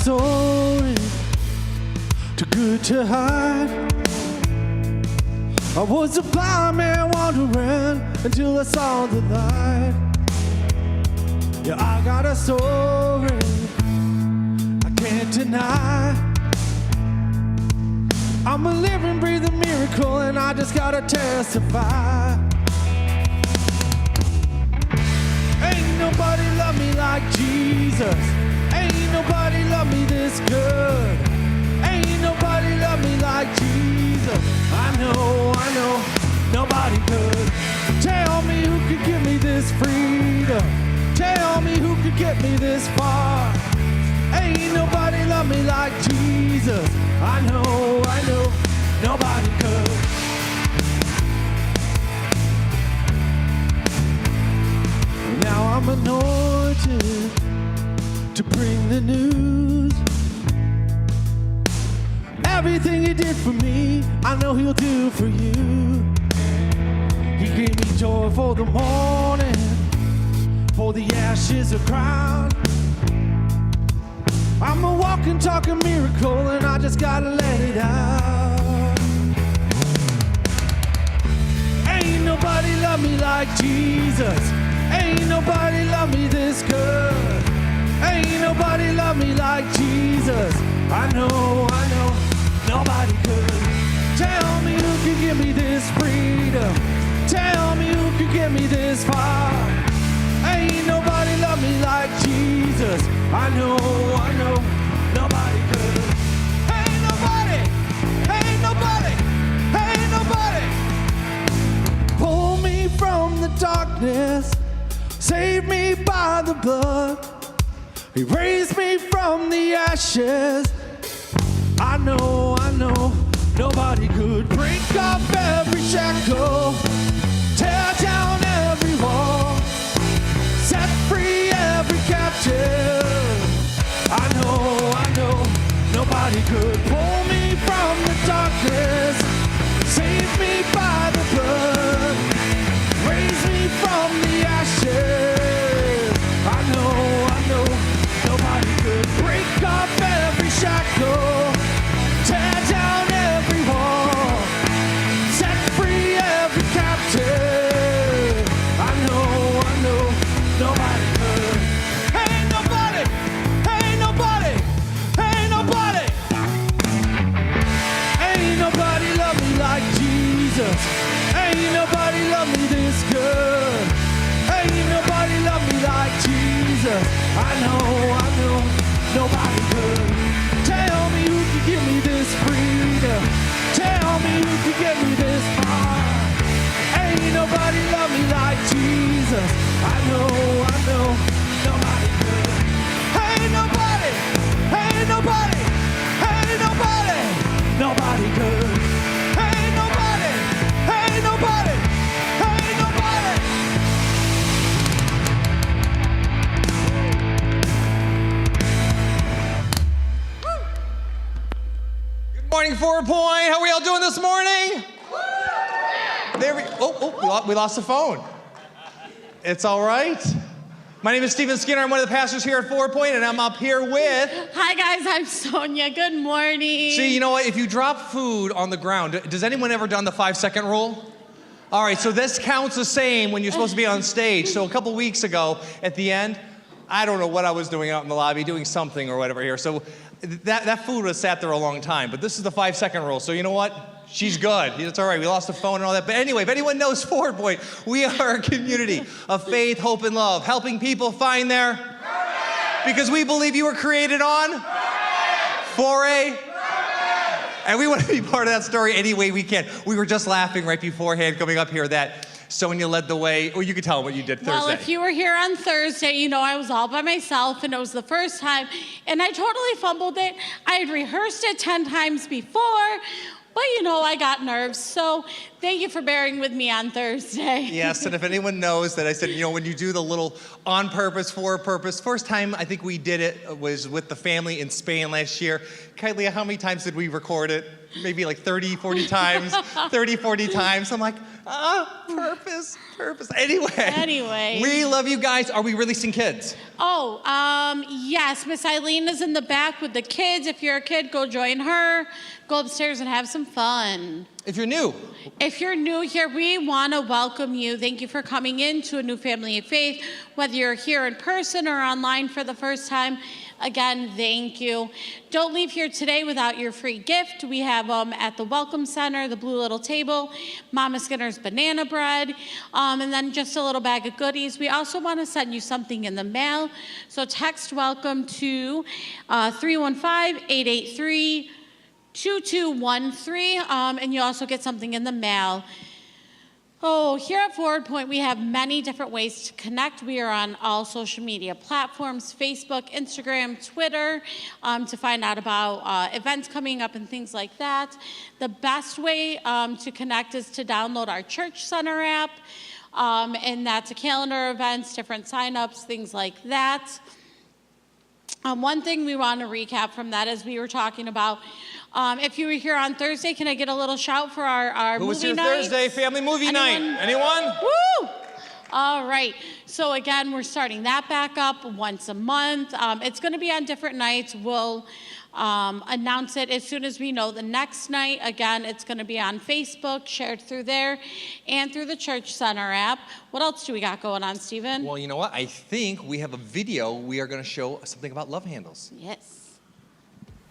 story too good to hide. I was a blind man wandering until I saw the light. Yeah, I got a story I can't deny. I'm a living, breathing miracle, and I just gotta testify. Ain't nobody love me like Jesus. Ain't nobody love me this good. Ain't nobody love me like Jesus. I know, nobody could. Tell me who could give me this freedom. Tell me who could get me this far. Ain't nobody love me like Jesus. I know, nobody could. Now I'm anointed to bring the news. Everything he did for me, I know he'll do for you. He gave me joy for the morning, for the ashes of crown. I'm a walking, talking miracle, and I just gotta let it out. Ain't nobody love me like Jesus. Ain't nobody love me this good. Ain't nobody love me like Jesus. I know, nobody could. Tell me who could give me this freedom. Tell me who could get me this far. Ain't nobody love me like Jesus. I know, nobody could. Ain't nobody. Pull me from the darkness. Save me by the blood. He raised me from the ashes. I know, nobody could. Break off every shackle, tear down every wall, set free every captive. I know, nobody could. Pull me from the darkness, save me by the blood, raise me from the ashes. I know, nobody could. Break off every shackle, tear down every wall, set free every captive. I know, nobody could. Ain't nobody. Ain't nobody love me like Jesus. Ain't nobody love me this good. Ain't nobody love me like Jesus. I know, nobody could. Tell me who could give me this freedom. Tell me who could get me this far. Ain't nobody love me like Jesus. I know, nobody could. Ain't nobody. Nobody could. Ain't nobody. Good morning, 4 Point. How are we all doing this morning? There we lost the phone. It's all right. My name is Stephen Skinner. I'm one of the pastors here at 4 Point, and I'm up here with... Hi, guys. I'm Sonia. Good morning. See, you know what? If you drop food on the ground, does anyone ever done the 5-second rule? All right, so this counts the same when you're supposed to be on stage. So a couple weeks ago, at the end, I don't know what I was doing out in the lobby, doing something or whatever here. So that food was sat there a long time. But this is the 5-second rule. So you know what? She's good. It's all right. We lost the phone and all that. But anyway, if anyone knows 4 Point, we are a community of faith, hope, and love, helping people find their purpose. Because we believe you were created on purpose. For a purpose. And we want to be part of that story any way we can. We were just laughing right beforehand coming up here that Sonia led the way. Well, you could tell them what you did Thursday. Well, if you were here on Thursday, you know I was all by myself, and it was the first time, and I totally fumbled it. I had rehearsed it 10 times before. But, you know, I got nerves, so thank you for bearing with me on Thursday. Yes, and if anyone knows that I said, you know, when you do the little on purpose, for a purpose, first time I think we did it was with the family in Spain last year. Kylie, how many times did we record it? maybe like 30, 40 times, 30, 40 times. I'm like, purpose. Anyway. We love you guys. Are we releasing kids? Oh, yes. Miss Eileen is in the back with the kids. If you're a kid, go join her. Go upstairs and have some fun. If you're new here, we want to welcome you. Thank you for coming into a new family of faith, whether you're here in person or online for the first time. Again, thank you. Don't leave here today without your free gift. We have at the Welcome Center, the blue little table, Mama Skinner's banana bread, and then just a little bag of goodies. We also want to send you something in the mail. So text welcome to 315-883-2213, and you also get something in the mail. Oh, here at Forward Point, we have many different ways to connect. We are on all social media platforms, Facebook, Instagram, Twitter, to find out about events coming up and things like that. The best way to connect is to download our Church Center app, and that's a calendar of events, different signups, things like that. One thing we want to recap from that is we were talking about if you were here on Thursday, can I get a little shout for our movie night? Who was here Thursday? Family movie night. Anyone? Woo! All right. So again, we're starting that back up once a month. It's going to be on different nights. We'll announce it as soon as we know the next night. Again, it's going to be on Facebook, shared through there, and through the Church Center app. What else do we got going on, Stephen? Well, you know what? I think we have a video. We are going to show something about love handles. Yes.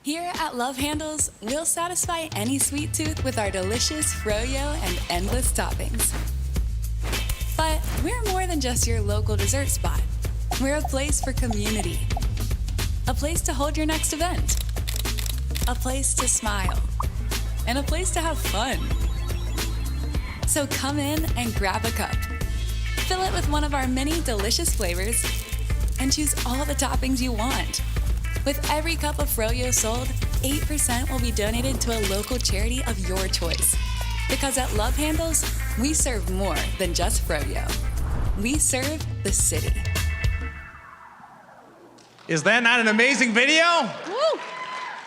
Here at Love Handles, we'll satisfy any sweet tooth with our delicious froyo and endless toppings. But we're more than just your local dessert spot. We're a place for community, a place to hold your next event, a place to smile, and a place to have fun. So come in and grab a cup. Fill it with one of our many delicious flavors and choose all the toppings you want. With every cup of froyo sold, 8% will be donated to a local charity of your choice. Because at Love Handles, we serve more than just froyo. We serve the city. Is that not an amazing video? Woo!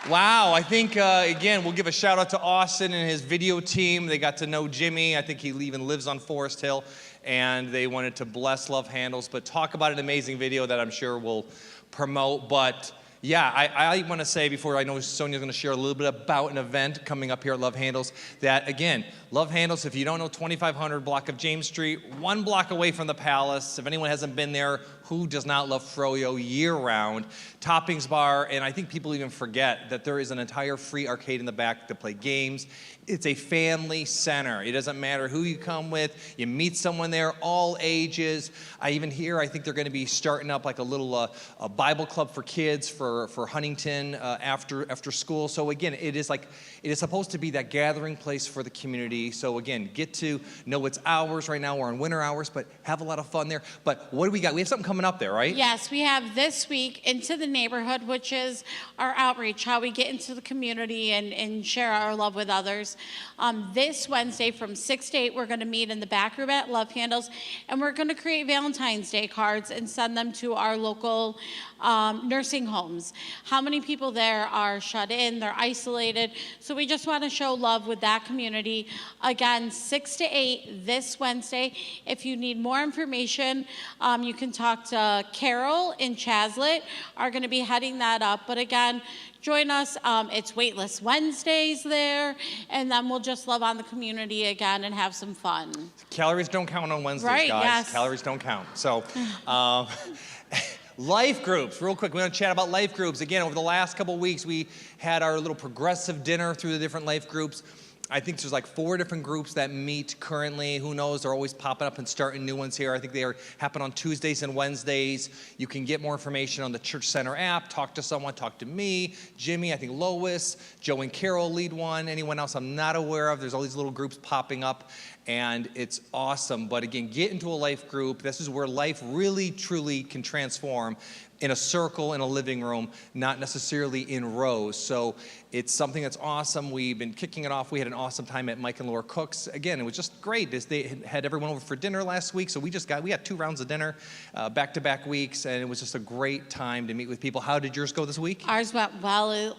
Wow, I think, again, we'll give a shout out to Austin and his video team. They got to know Jimmy. I think he even lives on Forest Hill, and they wanted to bless Love Handles, but talk about an amazing video that I'm sure we'll promote. But yeah, I want to say, before I know Sonia's going to share a little bit about an event coming up here at Love Handles, that again, Love Handles, if you don't know, 2500 block of James Street, 1 block away from the Palace. If anyone hasn't been there, who does not love froyo year-round? Toppings bar, and I think people even forget that there is an entire free arcade in the back to play games. It's a family center. It doesn't matter who you come with. You meet someone there, all ages. I think they're going to be starting up like a little a Bible club for kids for Huntington after school. So again, it is supposed to be that gathering place for the community. So again, get to know its hours. Right now we're on winter hours, but have a lot of fun there. But what do we got? We have something coming up there, right? Yes, we have this week Into the Neighborhood, which is our outreach, how we get into the community and share our love with others. This Wednesday from 6 to 8, we're going to meet in the back room at Love Handles, and we're going to create Valentine's Day cards and send them to our local nursing homes. How many people there are shut in? They're isolated. So we just want to show love with that community. Again, 6 to 8 this Wednesday. If you need more information, you can talk to Carol and Chazlet, are going to be heading that up. But again, join us. It's Waitlist Wednesdays there, and then we'll just love on the community again and have some fun. Calories don't count on Wednesdays, right, guys. Yes. Calories don't count. So, life groups, real quick. We're going to chat about life groups. Again, over the last couple of weeks, we had our little progressive dinner through the different life groups. I think there's like 4 different groups that meet currently. Who knows? They're always popping up and starting new ones here. I think they happen on Tuesdays and Wednesdays. You can get more information on the Church Center app. Talk to someone. Talk to me, Jimmy, I think Lois, Joe and Carol lead one. Anyone else I'm not aware of. There's all these little groups popping up, and it's awesome. But again, get into a life group. This is where life really, truly can transform. in a circle in a living room, not necessarily in rows. So it's something that's awesome. We've been kicking it off. We had an awesome time at Mike and Laura Cook's. Again, it was just great. They had everyone over for dinner last week, so we had 2 rounds of dinner back-to-back weeks, and it was just a great time to meet with people. How did yours go this week? Ours went well.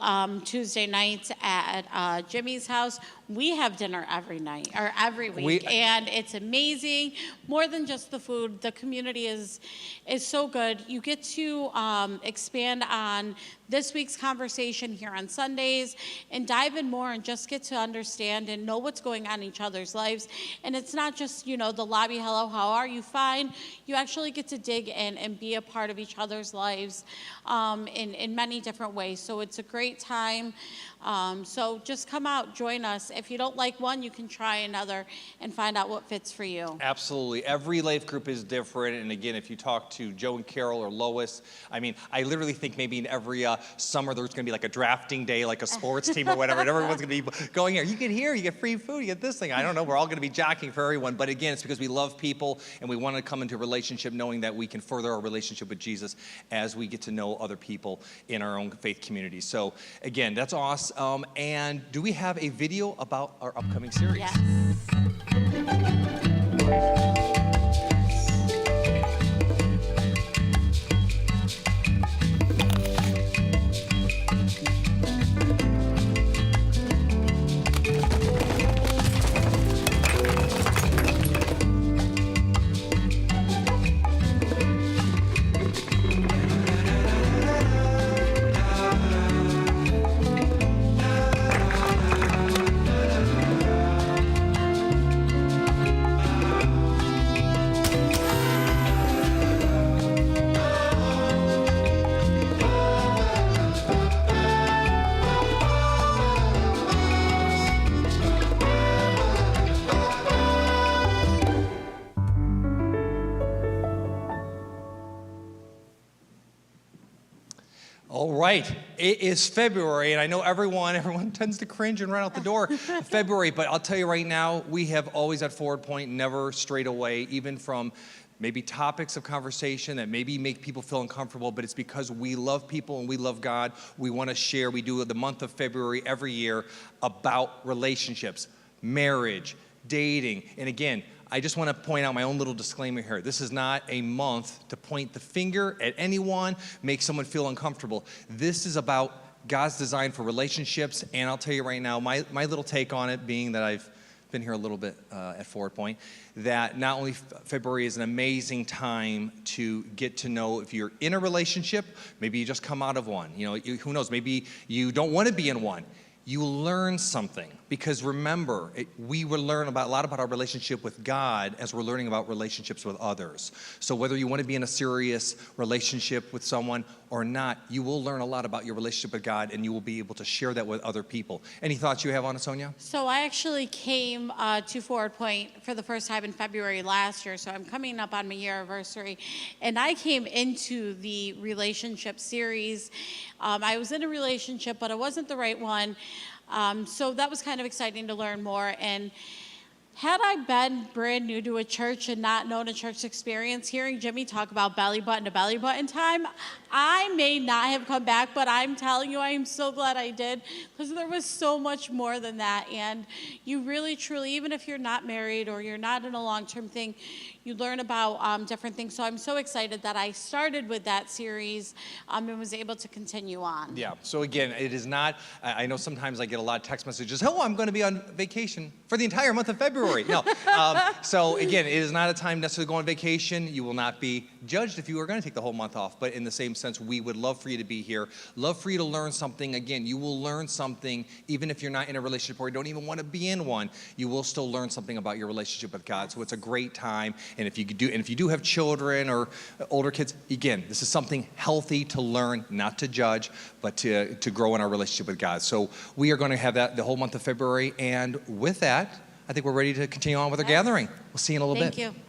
Tuesday nights at Jimmy's house. We have dinner every night, or every week, and it's amazing. More than just the food, the community is so good. You get to expand on this week's conversation here on Sundays and dive in more and just get to understand and know what's going on in each other's lives. And it's not just, the lobby, hello, how are you, fine. You actually get to dig in and be a part of each other's lives in many different ways. So it's a great time. So just come out, join us. If you don't like one, you can try another and find out what fits for you. Absolutely. Every life group is different. And again, if you talk to Joe and Carol or Lois, I literally think maybe in every summer there's going to be like a drafting day, like a sports team or whatever, and everyone's going to be going here. You get free food, you get this thing. I don't know. We're all going to be jockeying for everyone. But again, it's because we love people and we want to come into a relationship knowing that we can further our relationship with Jesus as we get to know other people in our own faith community. So again, that's awesome. And do we have a video about our upcoming series? Yes. All right, it is February, and I know everyone tends to cringe and run out the door February, but I'll tell you right now, we have always at Forward Point never strayed away, even from maybe topics of conversation that maybe make people feel uncomfortable, but it's because we love people and we love God. We want to share. We do the month of February every year about relationships, marriage, dating, and again, I just want to point out my own little disclaimer here. This is not a month to point the finger at anyone, make someone feel uncomfortable. This is about God's design for relationships, and I'll tell you right now, my little take on it, being that I've been here a little bit at Forward Point, that not only February is an amazing time to get to know if you're in a relationship, maybe you just come out of one. Who knows, maybe you don't want to be in one. You learn something, because remember, we will learn a lot about our relationship with God as we're learning about relationships with others. So whether you want to be in a serious relationship with someone or not, you will learn a lot about your relationship with God, and you will be able to share that with other people. Any thoughts you have on it, Sonia? So I actually came to Forward Point for the first time in February last year, so I'm coming up on my year anniversary, and I came into the relationship series. I was in a relationship, but it wasn't the right one, so that was kind of exciting to learn more. And had I been brand new to a church and not known a church experience, hearing Jimmy talk about belly button to belly button time, I may not have come back, but I'm telling you, I am so glad I did, because there was so much more than that. And you really, truly, even if you're not married or you're not in a long-term thing, you learn about different things. So I'm so excited that I started with that series and was able to continue on. Yeah, so again, it is not, I know sometimes I get a lot of text messages, oh, I'm going to be on vacation for the entire month of February. No, so again, it is not a time necessarily to go on vacation. You will not be judged if you are going to take the whole month off, but in the same sense, we would love for you to be here, love for you to learn something. Again, you will learn something even if you're not in a relationship or you don't even want to be in one. You will still learn something about your relationship with God. So it's a great time. And if you do have children or older kids, again, this is something healthy to learn, not to judge, but to grow in our relationship with God. So we are going to have that the whole month of February. And with that, I think we're ready to continue on with our gathering. We'll see you in a little bit. Thank you.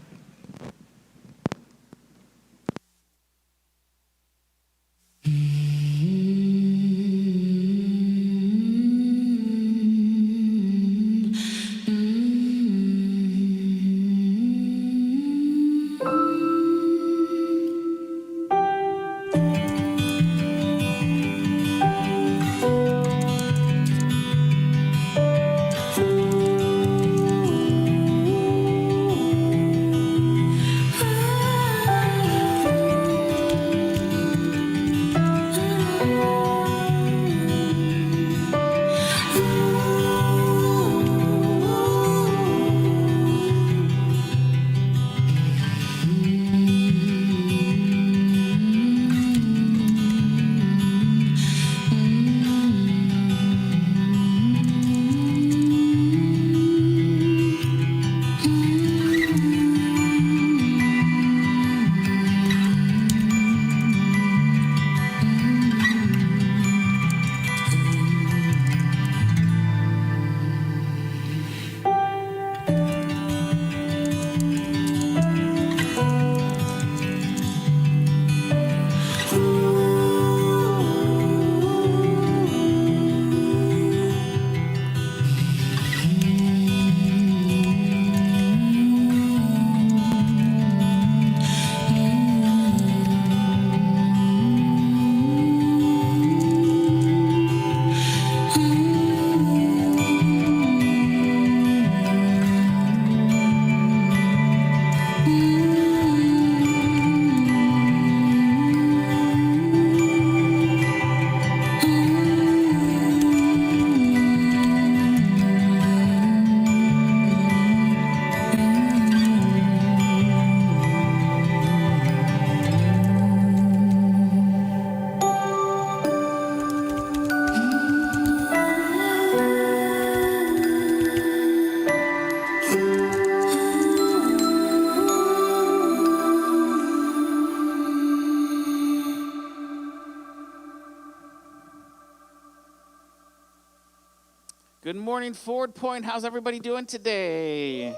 morning, Ford Point. How's everybody doing today?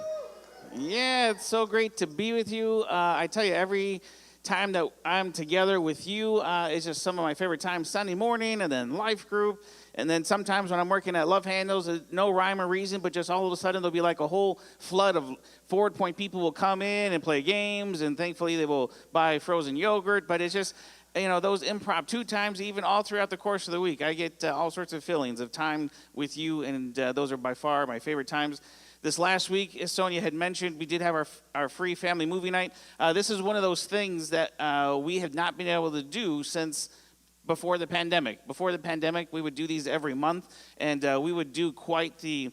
Yeah, it's so great to be with you. I tell you, every time that I'm together with you is just some of my favorite times. Sunday morning, and then life group, and then sometimes when I'm working at Love Handles, no rhyme or reason, but just all of a sudden there'll be like a whole flood of Ford Point people will come in and play games, and thankfully they will buy frozen yogurt. But it's just, those impromptu times, even all throughout the course of the week, I get all sorts of feelings of time with you, and those are by far my favorite times. This last week, as Sonia had mentioned, we did have our free family movie night. This is one of those things that we have not been able to do since before the pandemic. Before the pandemic, we would do these every month, and we would do quite the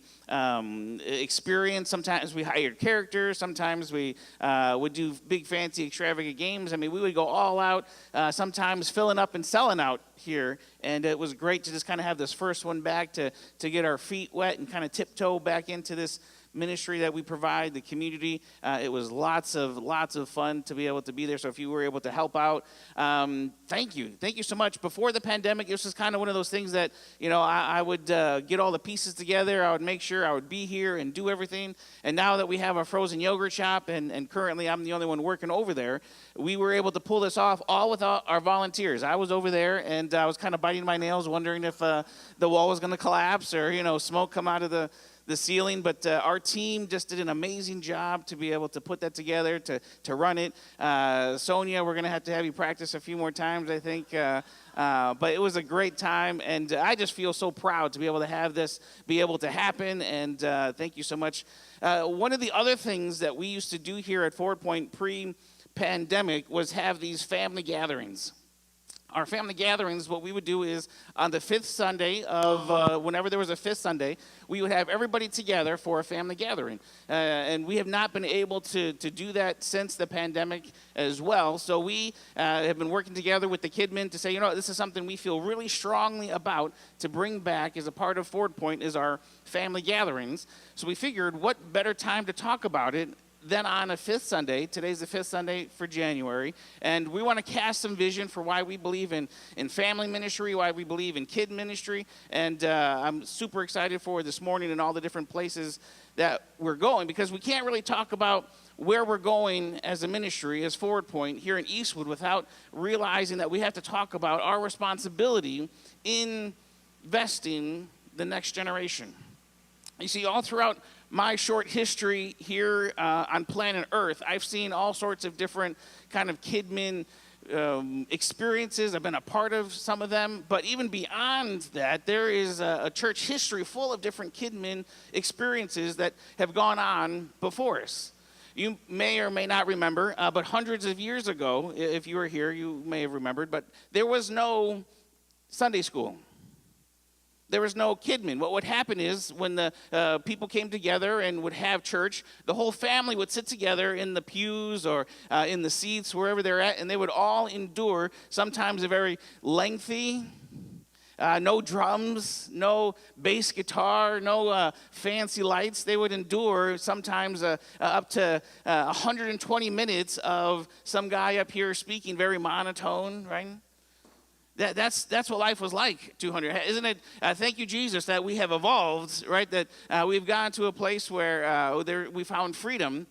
experience. Sometimes we hired characters. Sometimes we would do big, fancy, extravagant games. I mean, we would go all out, sometimes filling up and selling out here, and it was great to just kind of have this first one back to get our feet wet and kind of tiptoe back into this ministry that we provide the community. It was lots of fun to be able to be there. So if you were able to help out, thank you so much. Before the pandemic, this was kind of one of those things that I would get all the pieces together. I would make sure I would be here and do everything. And now that we have a frozen yogurt shop, and currently I'm the only one working over there, we were able to pull this off all with our volunteers. I was over there, and I was kind of biting my nails, wondering if the wall was going to collapse or smoke come out of the ceiling, but our team just did an amazing job to be able to put that together, to run it. Sonia, we're going to have you practice a few more times, I think. But it was a great time, and I just feel so proud to be able to have this be able to happen, and thank you so much. One of the other things that we used to do here at Ford Point pre-pandemic was have these family gatherings. Our family gatherings, what we would do is on the fifth Sunday of whenever there was a fifth Sunday, we would have everybody together for a family gathering. And we have not been able to do that since the pandemic as well. So we have been working together with the Kidmen to say, this is something we feel really strongly about to bring back as a part of Ford Point is our family gatherings. So we figured what better time to talk about it then on a fifth Sunday. Today's the fifth Sunday for January, and we want to cast some vision for why we believe in family ministry, why we believe in kid ministry, and I'm super excited for this morning and all the different places that we're going, because we can't really talk about where we're going as a ministry, as Forward Point here in Eastwood, without realizing that we have to talk about our responsibility in investing the next generation. You see, all throughout my short history here on planet Earth, I've seen all sorts of different kind of kidmin experiences. I've been a part of some of them. But even beyond that, there is a church history full of different kidmin experiences that have gone on before us. You may or may not remember, but hundreds of years ago, if you were here, you may have remembered, but there was no Sunday school. There was no kidmin. What would happen is when the people came together and would have church, the whole family would sit together in the pews or in the seats, wherever they're at, and they would all endure sometimes a very lengthy, no drums, no bass guitar, no fancy lights. They would endure sometimes up to 120 minutes of some guy up here speaking very monotone, right? That's what life was like 200. Isn't it? Thank you, Jesus, that we have evolved, right? That we've gotten to a place where we found freedom.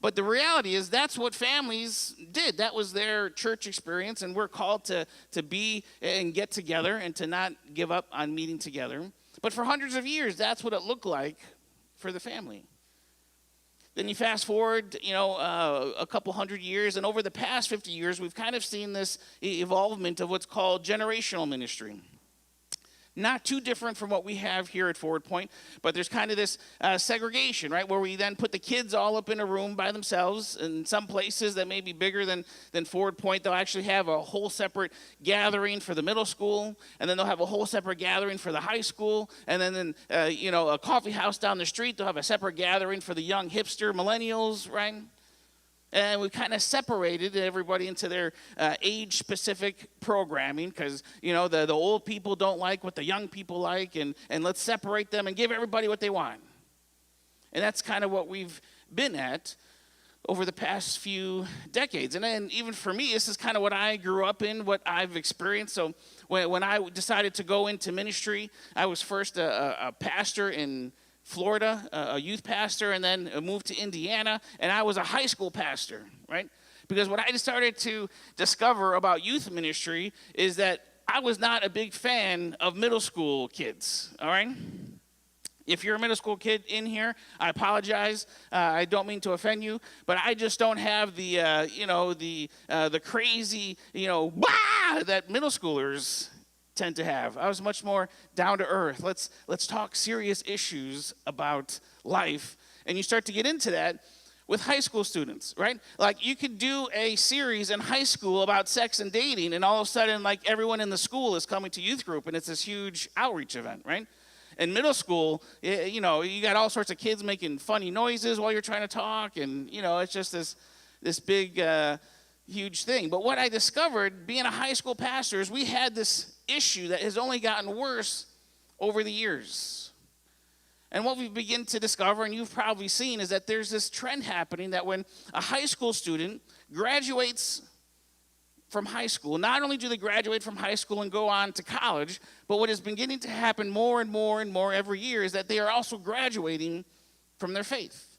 But the reality is that's what families did. That was their church experience, and we're called to be and get together and to not give up on meeting together. But for hundreds of years, that's what it looked like for the family. Then you fast forward, a couple hundred years, and over the past 50 years, we've kind of seen this evolvement of what's called generational ministry. Not too different from what we have here at Forward Point, but there's kind of this segregation, right, where we then put the kids all up in a room by themselves. In some places that may be bigger than Forward Point, they'll actually have a whole separate gathering for the middle school, and then they'll have a whole separate gathering for the high school, and then a coffee house down the street, they'll have a separate gathering for the young hipster millennials, right? And we kind of separated everybody into their age-specific programming because, the old people don't like what the young people like, and let's separate them and give everybody what they want. And that's kind of what we've been at. over the past few decades. And then even for me, this is kind of what I grew up in, what I've experienced. So when I decided to go into ministry, I was first a pastor in Florida, a youth pastor, and then moved to Indiana, and I was a high school pastor, right? Because what I started to discover about youth ministry is that I was not a big fan of middle school kids, all right? If you're a middle school kid in here, I apologize. I don't mean to offend you, but I just don't have the crazy, bah! that middle schoolers tend to have. I was much more down to earth. Let's talk serious issues about life, and you start to get into that with high school students, right? Like you could do a series in high school about sex and dating, and all of a sudden, like everyone in the school is coming to youth group, and it's this huge outreach event, right? In middle school, you got all sorts of kids making funny noises while you're trying to talk, and it's just this big, huge thing. But what I discovered being a high school pastor is we had this issue that has only gotten worse over the years. And what we begin to discover, and you've probably seen, is that there's this trend happening that when a high school student graduates from high school, not only do they graduate from high school and go on to college, but what is beginning to happen more and more and more every year is that they are also graduating from their faith.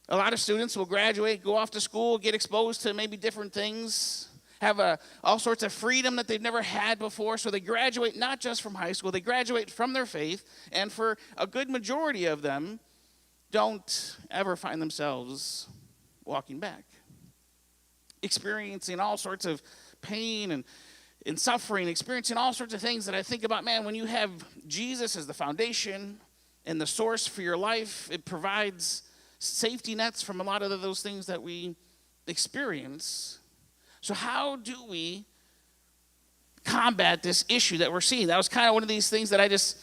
A lot of students will graduate, go off to school, get exposed to maybe different things, have all sorts of freedom that they've never had before. So they graduate not just from high school, they graduate from their faith, and for a good majority of them, don't ever find themselves walking back, experiencing all sorts of pain and suffering, experiencing all sorts of things that I think about, man, when you have Jesus as the foundation and the source for your life, it provides safety nets from a lot of those things that we experience. So how do we combat this issue that we're seeing? That was kind of one of these things that I just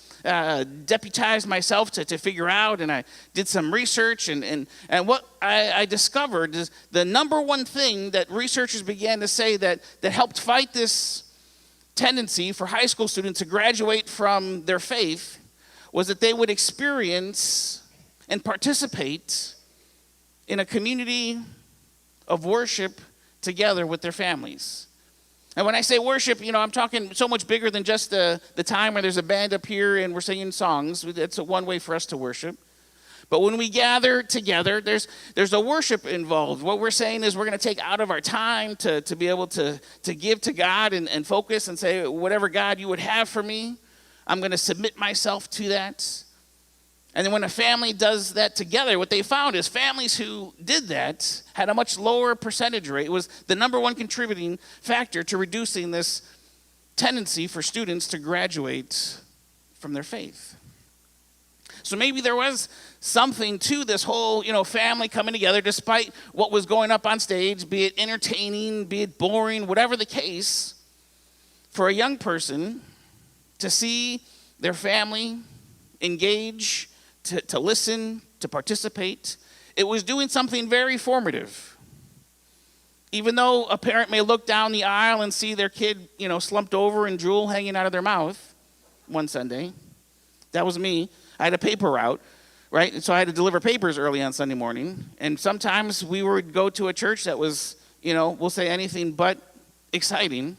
deputized myself to figure out, and I did some research, and what I discovered is the number one thing that researchers began to say that helped fight this tendency for high school students to graduate from their faith was that they would experience and participate in a community of worship together with their families. And when I say worship, I'm talking so much bigger than just the time where there's a band up here and we're singing songs. That's one way for us to worship. But when we gather together, there's a worship involved. What we're saying is we're going to take out of our time to be able to give to God and focus and say, whatever God you would have for me, I'm going to submit myself to that. And then when a family does that together, what they found is families who did that had a much lower percentage rate. It was the number one contributing factor to reducing this tendency for students to graduate from their faith. So maybe there was something to this whole, family coming together despite what was going up on stage, be it entertaining, be it boring, whatever the case, for a young person to see their family engage, to listen, to participate, it was doing something very formative. Even though a parent may look down the aisle and see their kid, slumped over and drool hanging out of their mouth one Sunday. That was me. I had a paper route, right? And so I had to deliver papers early on Sunday morning. And sometimes we would go to a church that was, we'll say anything but exciting.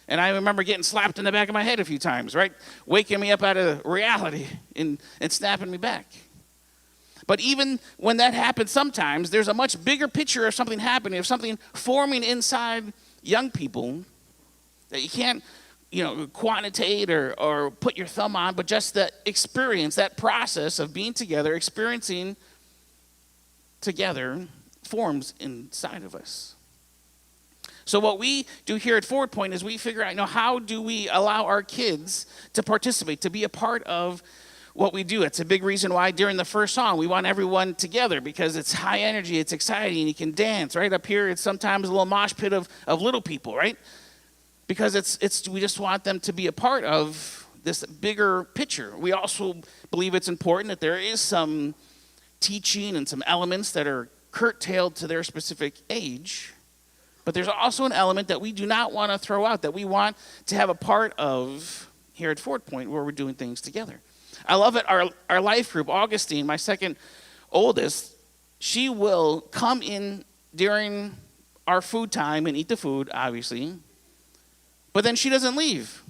And I remember getting slapped in the back of my head a few times, right? Waking me up out of reality and snapping me back. But even when that happens sometimes, there's a much bigger picture of something happening, of something forming inside young people that you can't, quantitate or put your thumb on, but just the experience, that process of being together, experiencing together forms inside of us. So what we do here at Forward Point is we figure out, how do we allow our kids to participate, to be a part of what we do. It's a big reason why during the first song we want everyone together, because it's high energy, it's exciting, you can dance. Right up here, it's sometimes a little mosh pit of little people, right? Because we just want them to be a part of this bigger picture. We also believe it's important that there is some teaching and some elements that are curtailed to their specific age. But there's also an element that we do not want to throw out, that we want to have a part of here at Forward Point where we're doing things together. I love it. Our life group, Augustine, my second oldest, she will come in during our food time and eat the food, obviously, but then she doesn't leave.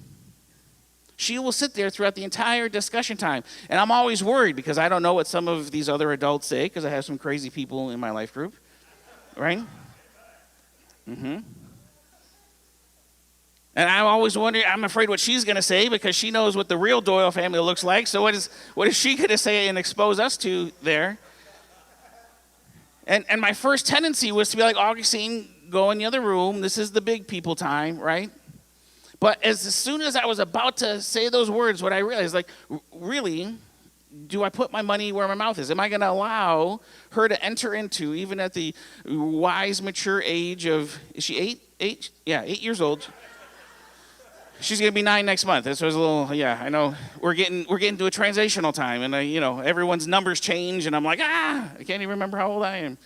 She will sit there throughout the entire discussion time. And I'm always worried because I don't know what some of these other adults say because I have some crazy people in my life group, right? And I'm always wondering, I'm afraid what she's going to say because she knows what the real Doyle family looks like. So what is she going to say and expose us to there? And my first tendency was to be like, Augustine, go in the other room. This is the big people time, right? But as soon as I was about to say those words, what I realized, like, really, do I put my money where my mouth is? Am I going to allow her to enter into, even at the wise, mature age of, is she 8? 8? Yeah, 8 years old. She's going to be 9 next month. This was a little, yeah, I know. We're getting to a transitional time, and everyone's numbers change, and I'm like, I can't even remember how old I am.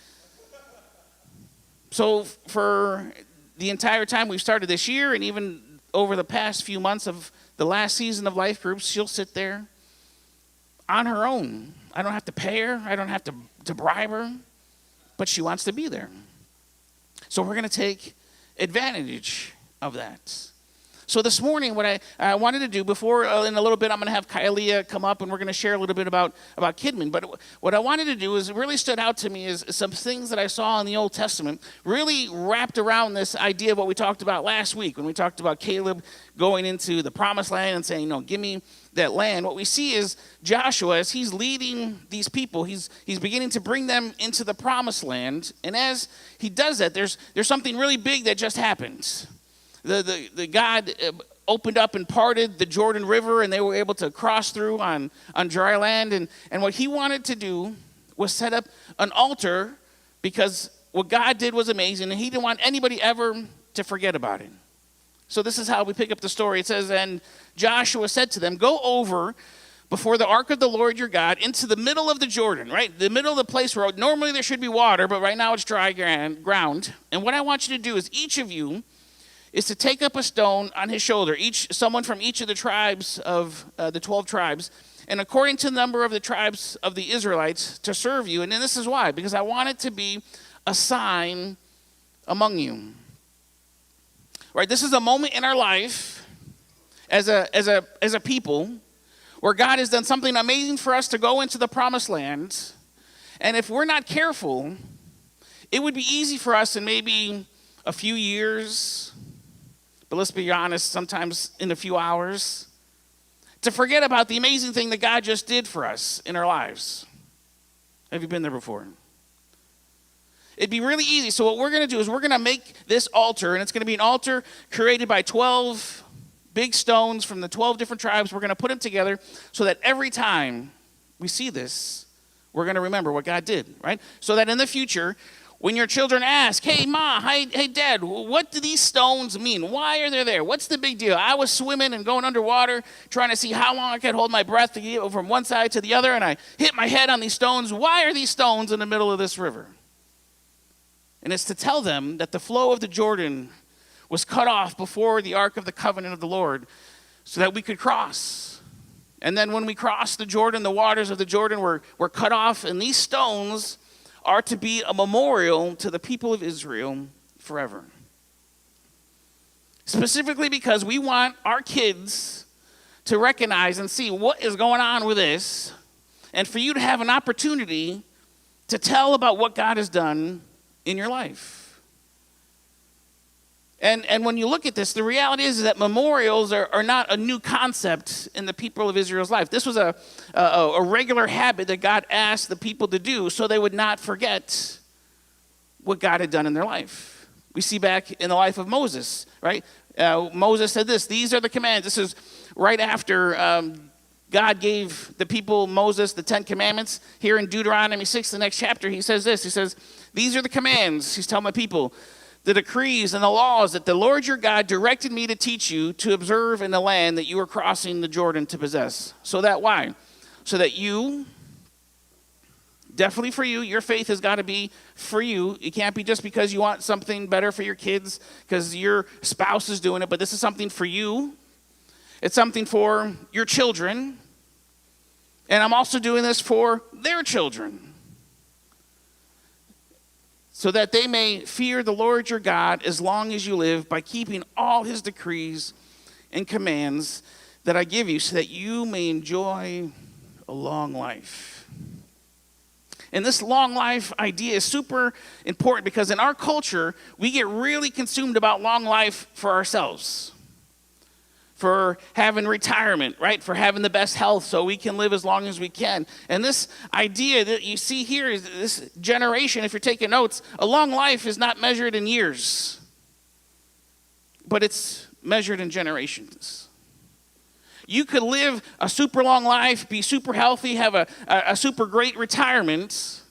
So for the entire time we've started this year, and even over the past few months of the last season of life groups, she'll sit there on her own. I don't have to pay her. I don't have to bribe her. But she wants to be there. So we're going to take advantage of that. So this morning, what I wanted to do before, in a little bit, I'm going to have Kylia come up, and we're going to share a little bit about Kidman. But what I wanted to do is, it really stood out to me is some things that I saw in the Old Testament, really wrapped around this idea of what we talked about last week, when we talked about Caleb going into the promised land and saying, give me that land. What we see is Joshua, as he's leading these people, he's beginning to bring them into the promised land. And as he does that, there's something really big that just happens. The God opened up and parted the Jordan River, and they were able to cross through on dry land. And what he wanted to do was set up an altar, because what God did was amazing, and he didn't want anybody ever to forget about it. So this is how we pick up the story. It says, and Joshua said to them, go over before the ark of the Lord your God into the middle of the Jordan, right? The middle of the place where normally there should be water, but right now it's dry ground. And what I want you to do is, each of you is to take up a stone on his shoulder, someone from each of the tribes of the 12 tribes, and according to the number of the tribes of the Israelites, to serve you. And then this is why, because I want it to be a sign among you. Right? This is a moment in our life as a people where God has done something amazing for us to go into the promised land. And if we're not careful, it would be easy for us in maybe a few years, but let's be honest, sometimes in a few hours, to forget about the amazing thing that God just did for us in our lives. Have you been there before? It'd be really easy. So what we're going to do is we're going to make this altar, and it's going to be an altar created by 12 big stones from the 12 different tribes. We're going to put them together so that every time we see this, we're going to remember what God did, right? So that in the future, when your children ask, hey, Ma, hey, Dad, what do these stones mean? Why are they there? What's the big deal? I was swimming and going underwater, trying to see how long I could hold my breath to get from one side to the other, and I hit my head on these stones. Why are these stones in the middle of this river? And it's to tell them that the flow of the Jordan was cut off before the Ark of the Covenant of the Lord so that we could cross. And then when we crossed the Jordan, the waters of the Jordan were cut off, and these stones are to be a memorial to the people of Israel forever. Specifically because we want our kids to recognize and see what is going on with this, and for you to have an opportunity to tell about what God has done in your life. And when you look at this, the reality is that memorials are not a new concept in the people of Israel's life. This was a regular habit that God asked the people to do so they would not forget what God had done in their life. We see back in the life of Moses, right? Moses said this, these are the commands. This is right after God gave the people, Moses, the 10 commandments. Here in Deuteronomy 6, the next chapter, he says this. He says, these are the commands, he's telling my people, the decrees and the laws that the Lord your God directed me to teach you to observe in the land that you are crossing the Jordan to possess. So that why? So that you, definitely for you, your faith has got to be for you. It can't be just because you want something better for your kids because your spouse is doing it, but this is something for you. It's something for your children. And I'm also doing this for their children. so that they may fear the Lord your God as long as you live, by keeping all his decrees and commands that I give you, so that you may enjoy a long life. And this long life idea is super important because in our culture, we get really consumed about long life for ourselves, for having retirement, right? For having the best health so we can live as long as we can. And this idea that you see here is this generation, if you're taking notes, a long life is not measured in years, but it's measured in generations. You could live a super long life, be super healthy, have a super great retirement,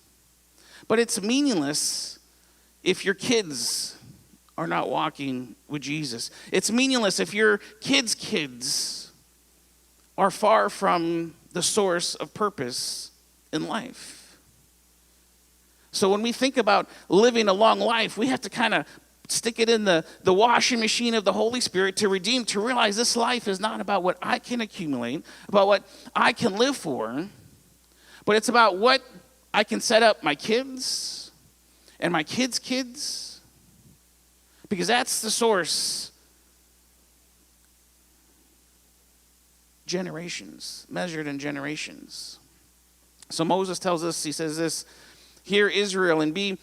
but it's meaningless if your kids are not walking with Jesus. It's meaningless if your kids are far from the source of purpose in life. So when we think about living a long life, we have to kind of stick it in the washing machine of the Holy Spirit to redeem, to realize this life is not about what I can accumulate, about what I can live for, but it's about what I can set up my kids and my kids' kids, because that's the source. Generations, measured in generations. So Moses tells us, he says this, "Hear Israel, and be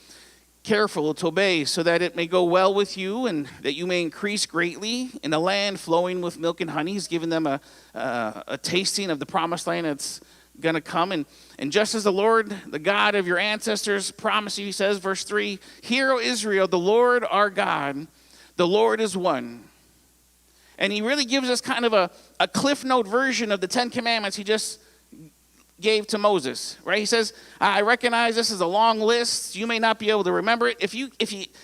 careful to obey, so that it may go well with you, and that you may increase greatly in a land flowing with milk and honey." He's given them a tasting of the promised land that's going to come. And just as the Lord, the God of your ancestors, promised you, he says, verse 3, "Hear, O Israel, the Lord our God, the Lord is one." And he really gives us kind of a Cliff Note version of the 10 Commandments he just gave to Moses, right? He says, "I recognize this is a long list. You may not be able to remember it. If you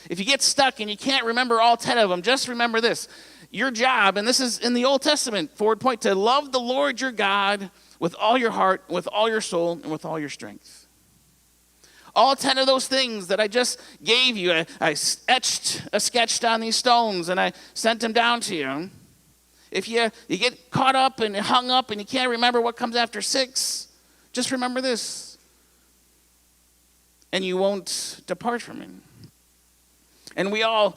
get stuck and you can't remember all 10 of them, just remember this. Your job," and this is in the Old Testament, forward point, "to love the Lord your God with all your heart, with all your soul, and with all your strength." All 10 of those things that I just gave you, I sketched on these stones, and I sent them down to you. If you get caught up and hung up and you can't remember what comes after 6, just remember this, and you won't depart from it. And we all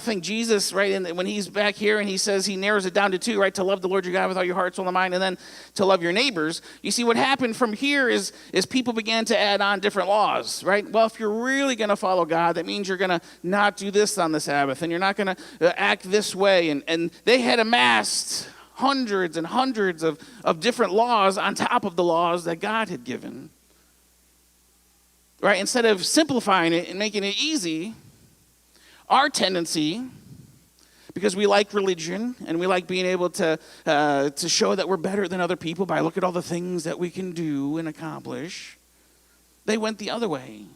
think Jesus, right, and when he's back here and he says, he narrows it down to 2, right, to love the Lord your God with all your heart, soul, and mind, and then to love your neighbors. You see, what happened from here is people began to add on different laws, right? Well, if you're really going to follow God, that means you're going to not do this on the Sabbath, and you're not going to act this way. And they had amassed hundreds and hundreds of different laws on top of the laws that God had given, right? Instead of simplifying it and making it easy, our tendency, because we like religion and we like being able to show that we're better than other people by look at all the things that we can do and accomplish, they went the other way.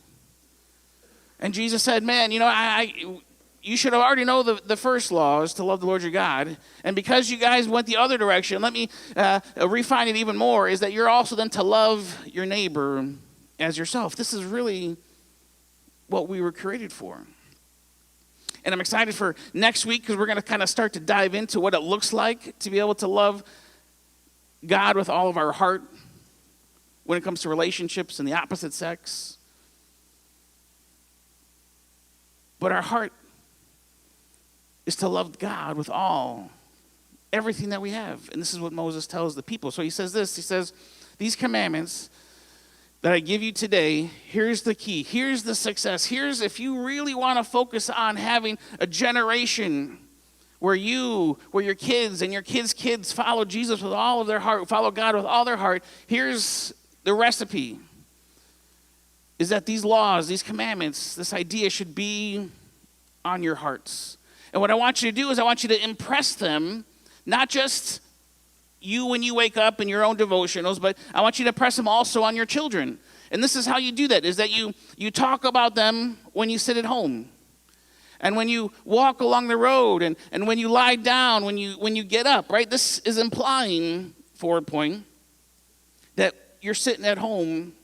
And Jesus said, "Man, you should have already know the first law is to love the Lord your God. And because you guys went the other direction, let me refine it even more, is that you're also then to love your neighbor as yourself." This is really what we were created for. And I'm excited for next week because we're going to kind of start to dive into what it looks like to be able to love God with all of our heart when it comes to relationships and the opposite sex. But our heart is to love God with everything that we have. And this is what Moses tells the people. So he says this, he says, "These commandments that I give you today, here's the key. Here's the success. Here's, if you really want to focus on having a generation where your kids and your kids' kids follow Jesus with all of their heart, follow God with all their heart, here's the recipe. Is that these laws, these commandments, this idea should be on your hearts. And what I want you to do is I want you to impress them, not just you when you wake up in your own devotionals, but I want you to press them also on your children. And this is how you do that, is that you talk about them when you sit at home. And when you walk along the road, and when you lie down, when you get up, right? This is implying, forward point, that you're sitting at home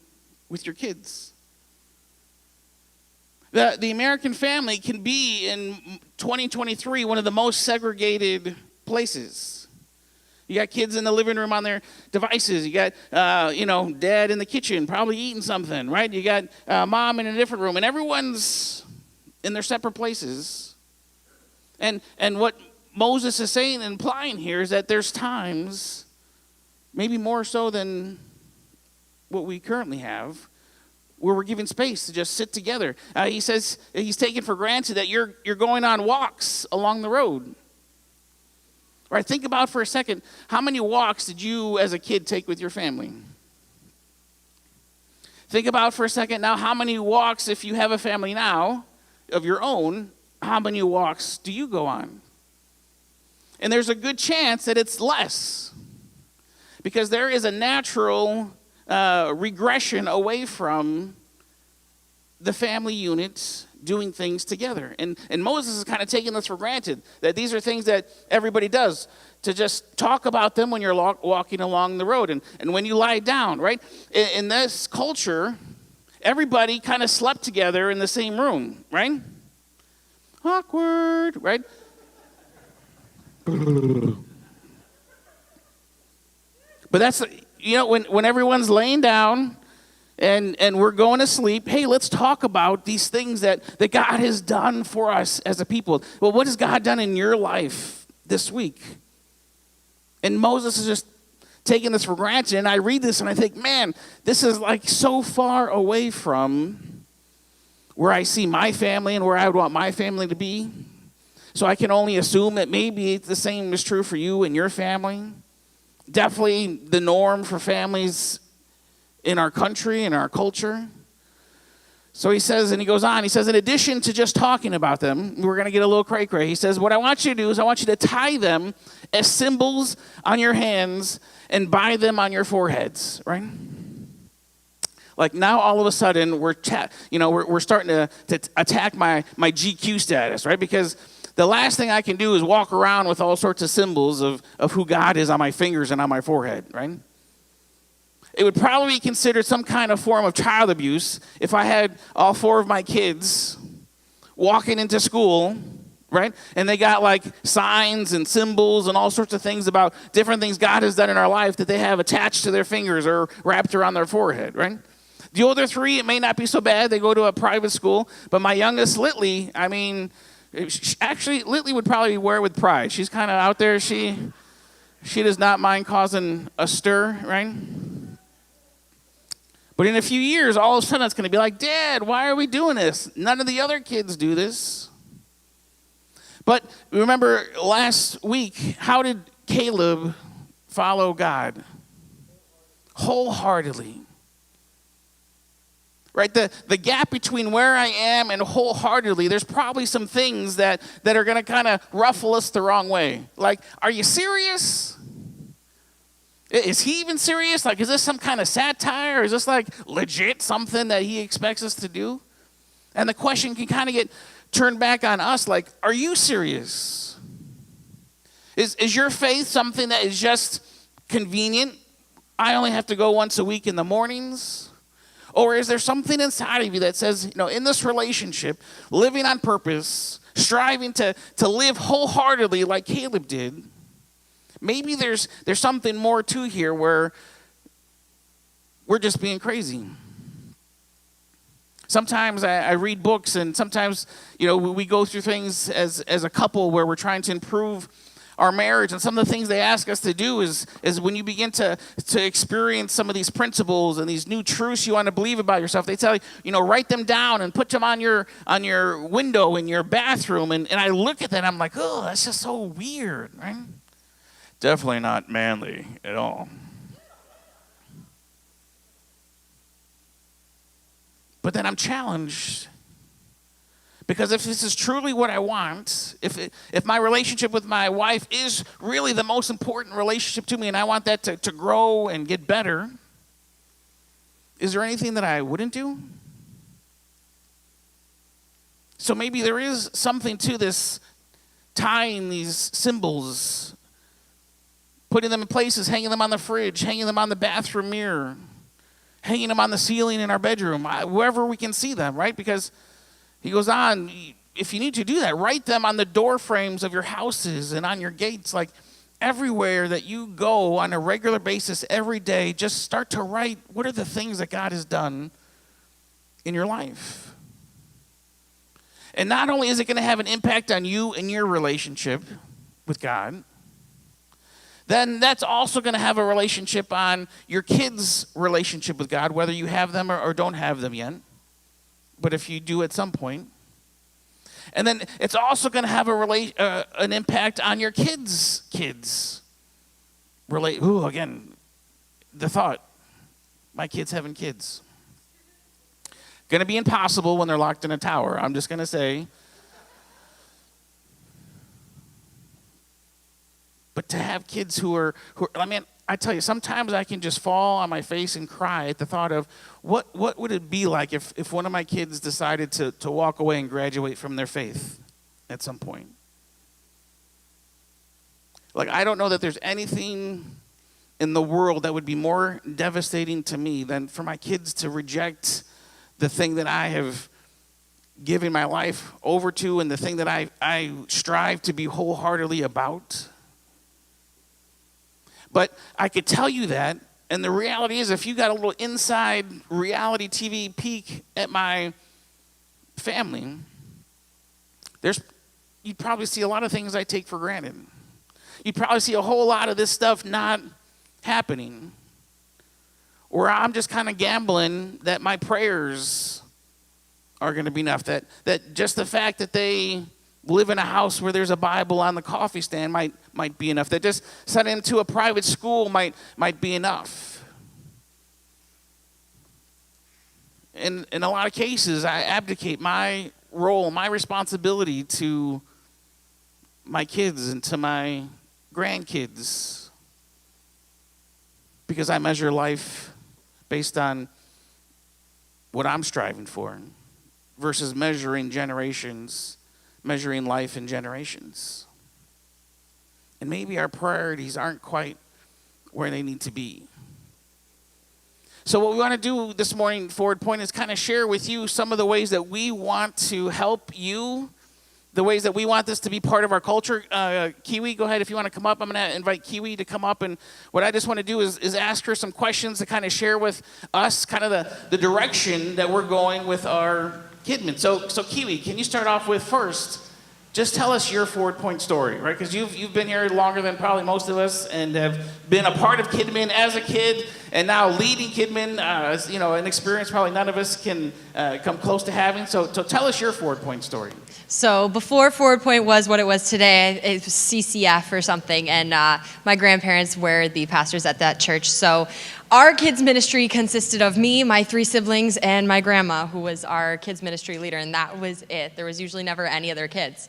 with your kids. The American family can be, in 2023, one of the most segregated places. You got kids in the living room on their devices. You got, dad in the kitchen probably eating something, right? You got mom in a different room. And everyone's in their separate places. And what Moses is saying and implying here is that there's times, maybe more so than what we currently have, where we're given space to just sit together. He says he's taken for granted that you're going on walks along the road. Right? Think about for a second, how many walks did you as a kid take with your family? Think about for a second now, how many walks, if you have a family now of your own, how many walks do you go on? And there's a good chance that it's less, because there is a natural regression away from the family units doing things together. And Moses is kind of taking this for granted, that these are things that everybody does, to just talk about them when you're walking along the road and when you lie down, right? In this culture, everybody kind of slept together in the same room, right? Awkward, right? But that's, when everyone's laying down and we're going to sleep, hey, let's talk about these things that God has done for us as a people. Well, what has God done in your life this week? And Moses is just taking this for granted. And I read this and I think, man, this is like so far away from where I see my family and where I would want my family to be. So I can only assume that maybe the same is true for you and your family. Definitely the norm for families in our country, in our culture. So he says, and he goes on, he says, in addition to just talking about them, we're going to get a little cray-cray. He says, what I want you to do is I want you to tie them as symbols on your hands and bind them on your foreheads, right? Like now all of a sudden we're starting to attack my GQ status, right? Because the last thing I can do is walk around with all sorts of symbols of who God is on my fingers and on my forehead, right? It would probably be considered some kind of form of child abuse if I had all 4 of my kids walking into school, right? And they got like signs and symbols and all sorts of things about different things God has done in our life that they have attached to their fingers or wrapped around their forehead, right? The older 3, it may not be so bad. They go to a private school. But my youngest, Litley, actually, Litley would probably wear it with pride. She's kind of out there. She does not mind causing a stir, right? But in a few years, all of a sudden, it's going to be like, Dad, why are we doing this? None of the other kids do this. But remember last week, how did Caleb follow God? Wholeheartedly. Right? The gap between where I am and wholeheartedly, there's probably some things that are going to kind of ruffle us the wrong way. Like, are you serious? Is he even serious? Like, is this some kind of satire? Is this like legit something that he expects us to do? And the question can kind of get turned back on us, like, are you serious? Is your faith something that is just convenient? I only have to go once a week in the mornings? Or is there something inside of you that says, in this relationship, living on purpose, striving to live wholeheartedly like Caleb did, maybe there's something more to here where we're just being crazy. Sometimes I read books, and sometimes, we go through things as a couple where we're trying to improve our marriage, and some of the things they ask us to do is when you begin to experience some of these principles and these new truths you want to believe about yourself, they tell you, write them down and put them on your window in your bathroom, and I look at that and I'm like, oh, that's just so weird, right? Definitely not manly at all. But then I'm challenged, because if this is truly what I want, if my relationship with my wife is really the most important relationship to me and I want that to grow and get better, is there anything that I wouldn't do? So maybe there is something to this tying these symbols, putting them in places, hanging them on the fridge, hanging them on the bathroom mirror, hanging them on the ceiling in our bedroom, wherever we can see them, right? Because he goes on, if you need to do that, write them on the door frames of your houses and on your gates, like everywhere that you go on a regular basis every day. Just start to write, what are the things that God has done in your life? And not only is it going to have an impact on you and your relationship with God, then that's also going to have a relationship on your kids' relationship with God, whether you have them or don't have them yet. But if you do at some point. And then it's also going to have an impact on your kids. Again, the thought, my kids having kids. Going to be impossible when they're locked in a tower. I'm just going to say. But to have kids who are, I tell you, sometimes I can just fall on my face and cry at the thought of what would it be like if one of my kids decided to walk away and graduate from their faith at some point. Like, I don't know that there's anything in the world that would be more devastating to me than for my kids to reject the thing that I have given my life over to and the thing that I strive to be wholeheartedly about. But I could tell you that, and the reality is if you got a little inside reality TV peek at my family, you'd probably see a lot of things I take for granted. You'd probably see a whole lot of this stuff not happening. Or I'm just kind of gambling that my prayers are going to be enough. That just the fact that they live in a house where there's a Bible on the coffee stand might be enough. That just sent into a private school might be enough. In a lot of cases, I abdicate my role, my responsibility to my kids and to my grandkids because I measure life based on what I'm striving for versus measuring life in generations. And maybe our priorities aren't quite where they need to be. So what we want to do this morning, Forward Point, is kind of share with you some of the ways that we want to help you, the ways that we want this to be part of our culture. Kiwi, go ahead if you want to come up. I'm going to invite Kiwi to come up. And what I just want to do is ask her some questions to kind of share with us kind of the direction that we're going with our Kidman. So Kiwi, can you start off with first, just tell us your Forward Point story, right? Because you've been here longer than probably most of us and have been a part of Kidman as a kid and now leading Kidman, an experience probably none of us can come close to having. So tell us your Forward Point story. So before Forward Point was what it was today, it was CCF or something, and my grandparents were the pastors at that church. So our kids ministry consisted of me, my 3 siblings, and my grandma, who was our kids ministry leader, and that was it. There was usually never any other kids.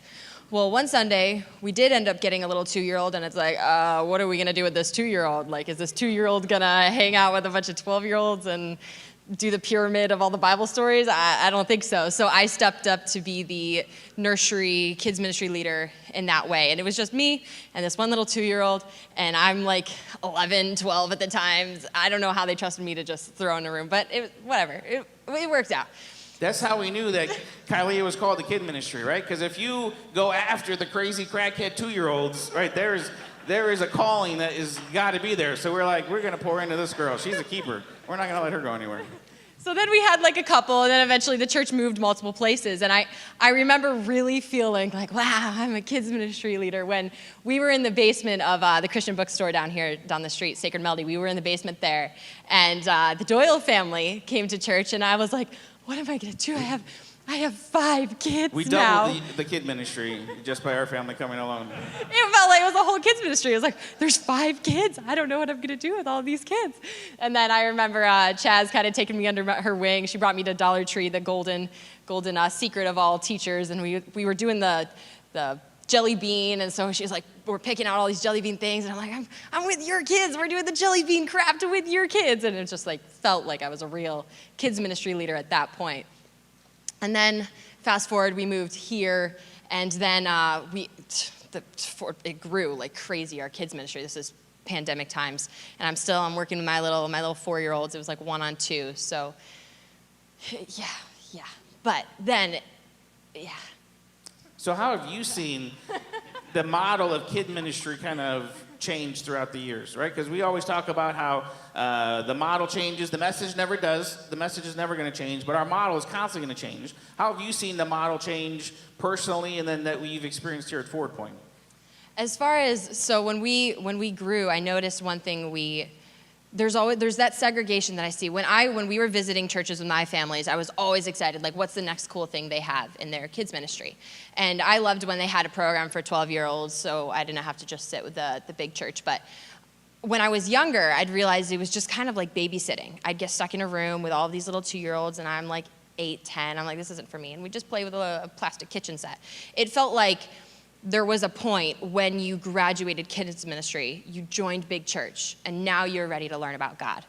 Well, one Sunday, we did end up getting a little 2-year-old, and it's like, what are we going to do with this 2-year-old? Like, is this 2-year-old going to hang out with a bunch of 12-year-olds and do the pyramid of all the Bible stories? I don't think so. So I stepped up to be the nursery kids ministry leader in that way. And it was just me and this one little 2-year-old, and I'm like 11, 12 at the time. I don't know how they trusted me to just throw in a room, but whatever. It worked out. That's how we knew that Kylie was called the kid ministry, right? Because if you go after the crazy crackhead 2-year-olds, right, there is a calling that is got to be there. So we're like, we're going to pour into this girl. She's a keeper. We're not going to let her go anywhere. So then we had like a couple, and then eventually the church moved multiple places. And I remember really feeling like, wow, I'm a kids ministry leader. When we were in the basement of the Christian bookstore down here, down the street, Sacred Melody, we were in the basement there. And the Doyle family came to church, and I was like, what am I going to do? I have 5 kids we now. We doubled the kid ministry just by our family coming along. It felt like it was a whole kids ministry. It was like, there's 5 kids. I don't know what I'm going to do with all these kids. And then I remember Chaz kind of taking me under her wing. She brought me to Dollar Tree, the golden secret of all teachers. And we were doing the jelly bean. And so she was like, we're picking out all these jelly bean things. And I'm like, I'm with your kids. We're doing the jelly bean craft with your kids. And it just like felt like I was a real kids ministry leader at that point. And then, fast forward, we moved here, and then it grew like crazy, our kids ministry. This is pandemic times, and I'm working with my little 4-year-olds. It was like 1 on 2, so yeah. But then, So how have you seen the model of kid ministry kind of changed throughout the years, right? Because we always talk about how the model changes, the message never does, the message is never going to change, but our model is constantly going to change. How have you seen the model change personally, and then that we've experienced here at Forward Point? As far as, so when we grew, I noticed one thing there's that segregation that I see. When we were visiting churches with my families, I was always excited, like, what's the next cool thing they have in their kids ministry? And I loved when they had a program for 12-year-olds, so I didn't have to just sit with the big church. But when I was younger, I'd realized it was just kind of like babysitting. I'd get stuck in a room with all of these little 2-year-olds, and I'm like 8, 10. I'm like, this isn't for me. And we'd just play with a plastic kitchen set. It felt like there was a point when you graduated kids ministry, you joined big church, and now you're ready to learn about God.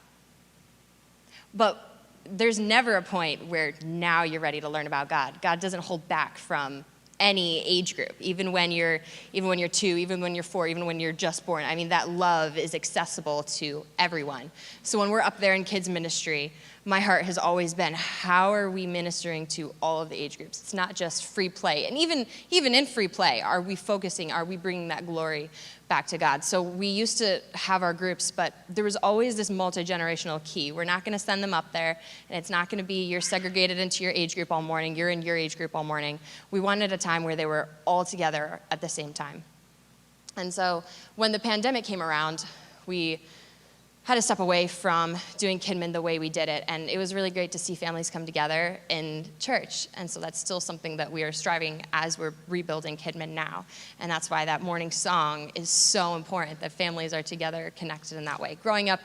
But there's never a point where now you're ready to learn about God. God doesn't hold back from any age group, even when you're 2, even when you're 4, even when you're just born. I mean, that love is accessible to everyone. So when we're up there in kids ministry, my heart has always been, how are we ministering to all of the age groups? It's not just free play. And even in free play, are we bringing that glory back to God? So we used to have our groups, but there was always this multi-generational key. We're not going to send them up there, and it's not going to be you're segregated into your age group all morning, you're in your age group all morning. We wanted a time where they were all together at the same time. And so when the pandemic came around, we had to step away from doing Kidmin the way we did it, and it was really great to see families come together in church. And so that's still something that we are striving as we're rebuilding Kidmin now. And that's why that morning song is so important, that families are together, connected in that way. Growing up,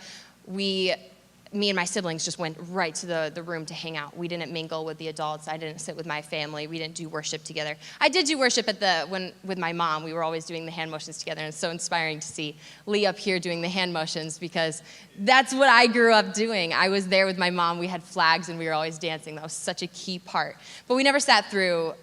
me and my siblings just went right to the room to hang out. We didn't mingle with the adults. I didn't sit with my family. We didn't do worship together. I did do worship with my mom. We were always doing the hand motions together, and it's so inspiring to see Lee up here doing the hand motions, because that's what I grew up doing. I was there with my mom. We had flags, and we were always dancing. That was such a key part. But we never sat through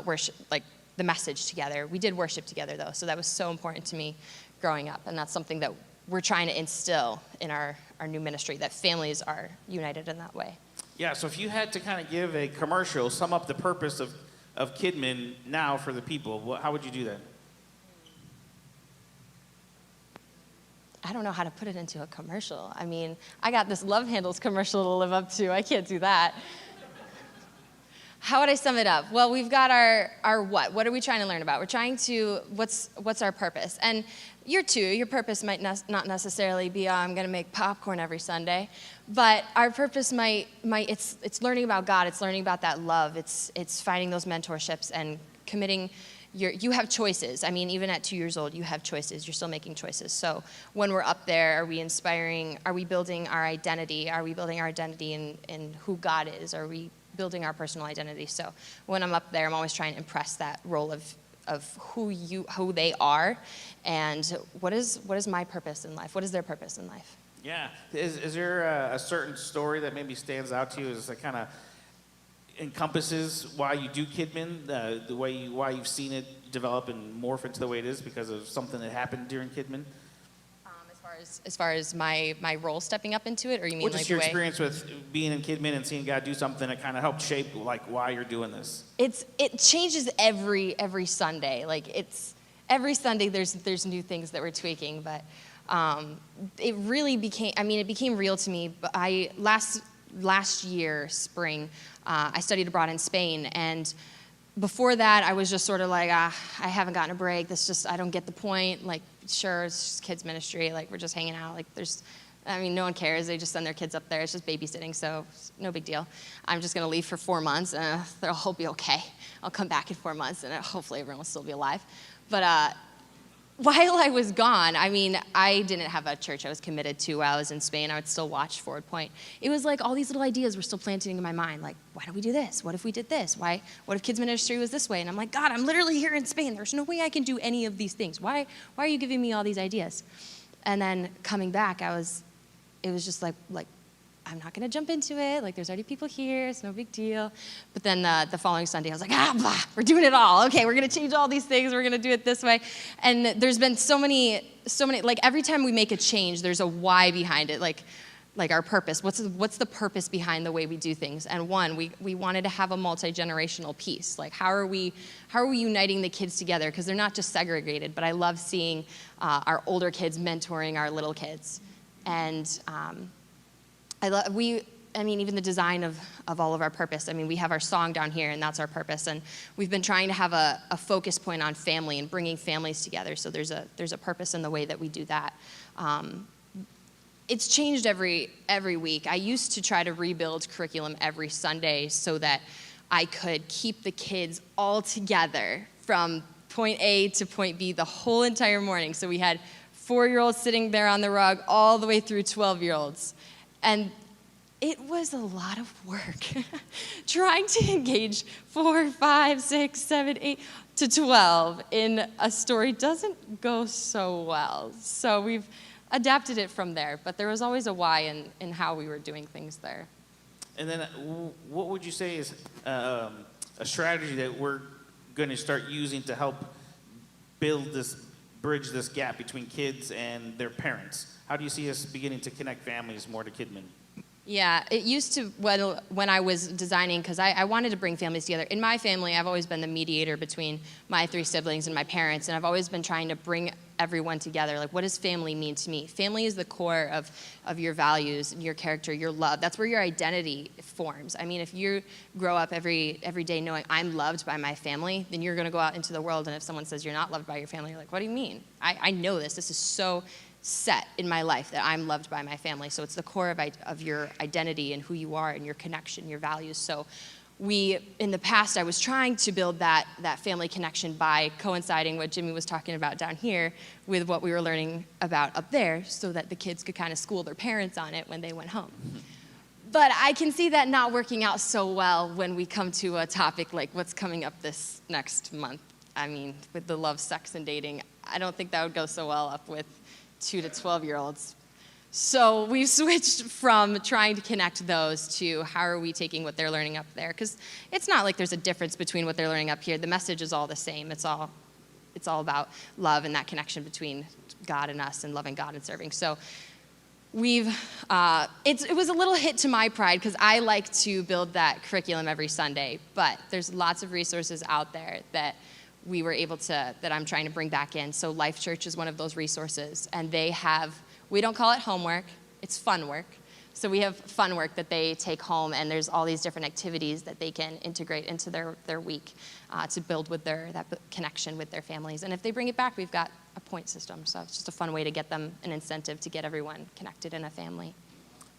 worship, like the message together. We did worship together, though, so that was so important to me growing up, and that's something that we're trying to instill in our new ministry, that families are united in that way. Yeah, so if you had to kind of give a commercial, sum up the purpose of Kidmin now for the people, how would you do that? I don't know how to put it into a commercial. I mean, I got this Love Handles commercial to live up to. I can't do that. How would I sum it up? Well, we've got our what? What are we trying to learn about? We're trying to, what's our purpose? And your purpose might not necessarily be, I'm going to make popcorn every Sunday, but our purpose it's learning about God. It's learning about that love. It's finding those mentorships and committing. You have choices. I mean, even at 2 years old, you have choices. You're still making choices. So when we're up there, are we inspiring? Are we building our identity? Are we building our identity in who God is? Are we building our personal identity? So when I'm up there, I'm always trying to impress that role of who they are, and what is my purpose in life? What is their purpose in life? Yeah. Is there a certain story that maybe stands out to you as kind of encompasses why you do Kidmin, why you've seen it develop and morph into the way it is because of something that happened during Kidmin? As far as my role stepping up into it, or you mean What's like your the way? experience with being in Kidmin and seeing God do something that kind of helped shape like why you're doing this? It changes every Sunday. Like every Sunday there's new things that we're tweaking, but it really became real to me. But last year spring, I studied abroad in Spain, and before that, I was just sort of like, I haven't gotten a break. I don't get the point. Like, sure, it's just kids ministry. Like, we're just hanging out. Like, no one cares. They just send their kids up there. It's just babysitting, so it's no big deal. I'm just going to leave for 4 months, and they'll all be okay. I'll come back in 4 months, and hopefully everyone will still be alive. But while I was gone, I didn't have a church I was committed to while I was in Spain. I would still watch Forward Point. It was like all these little ideas were still planting in my mind. Like, why don't we do this? What if we did this? What if kids ministry was this way? And I'm like, God, I'm literally here in Spain. There's no way I can do any of these things. Why are you giving me all these ideas? And then coming back, it was just like I'm not going to jump into it. Like, there's already people here. It's no big deal. But then the following Sunday, I was like, blah, we're doing it all. Okay, we're going to change all these things. We're going to do it this way. And there's been so many, like, every time we make a change, there's a why behind it. Like, like our purpose. What's the purpose behind the way we do things? And one, we wanted to have a multi-generational piece. Like how are we uniting the kids together? Because they're not just segregated, but I love seeing our older kids mentoring our little kids. And even the design of all of our purpose. I mean, we have our song down here, and that's our purpose. And we've been trying to have a focus point on family and bringing families together. So there's a purpose in the way that we do that. It's changed every week. I used to try to rebuild curriculum every Sunday so that I could keep the kids all together from point A to point B the whole entire morning. So we had 4-year-olds sitting there on the rug all the way through 12-year-olds. And it was a lot of work trying to engage 4, 5, 6, 7, 8 to 12 in a story doesn't go so well. So we've adapted it from there, but there was always a why in how we were doing things there. And then what would you say is a strategy that we're going to start using to help bridge this gap between kids and their parents? How do you see us beginning to connect families more to Kidman? Yeah, it used to, when I was designing, because I wanted to bring families together. In my family, I've always been the mediator between my 3 siblings and my parents, and I've always been trying to bring everyone together. Like, what does family mean to me? Family is the core of your values, your character, your love. That's where your identity forms. I mean, if you grow up every day knowing I'm loved by my family, then you're going to go out into the world, and if someone says you're not loved by your family, you're like, what do you mean? I know this. This is so set in my life that I'm loved by my family. So it's the core of your identity and who you are and your connection, your values. So in the past, I was trying to build that family connection by coinciding what Jimmy was talking about down here with what we were learning about up there so that the kids could kind of school their parents on it when they went home. But I can see that not working out so well when we come to a topic like what's coming up this next month. I mean, with the love, sex, and dating, I don't think that would go so well up with 2 to 12-year-olds. So we've switched from trying to connect those to how are we taking what they're learning up there? Because it's not like there's a difference between what they're learning up here. The message is all the same. It's all about love and that connection between God and us and loving God and serving. So it was a little hit to my pride because I like to build that curriculum every Sunday, but there's lots of resources out there that I'm trying to bring back in. So Life Church is one of those resources, and we don't call it homework, it's fun work. So we have fun work that they take home, and there's all these different activities that they can integrate into their week to build with that connection with their families. And if they bring it back, we've got a point system. So it's just a fun way to get them an incentive to get everyone connected in a family.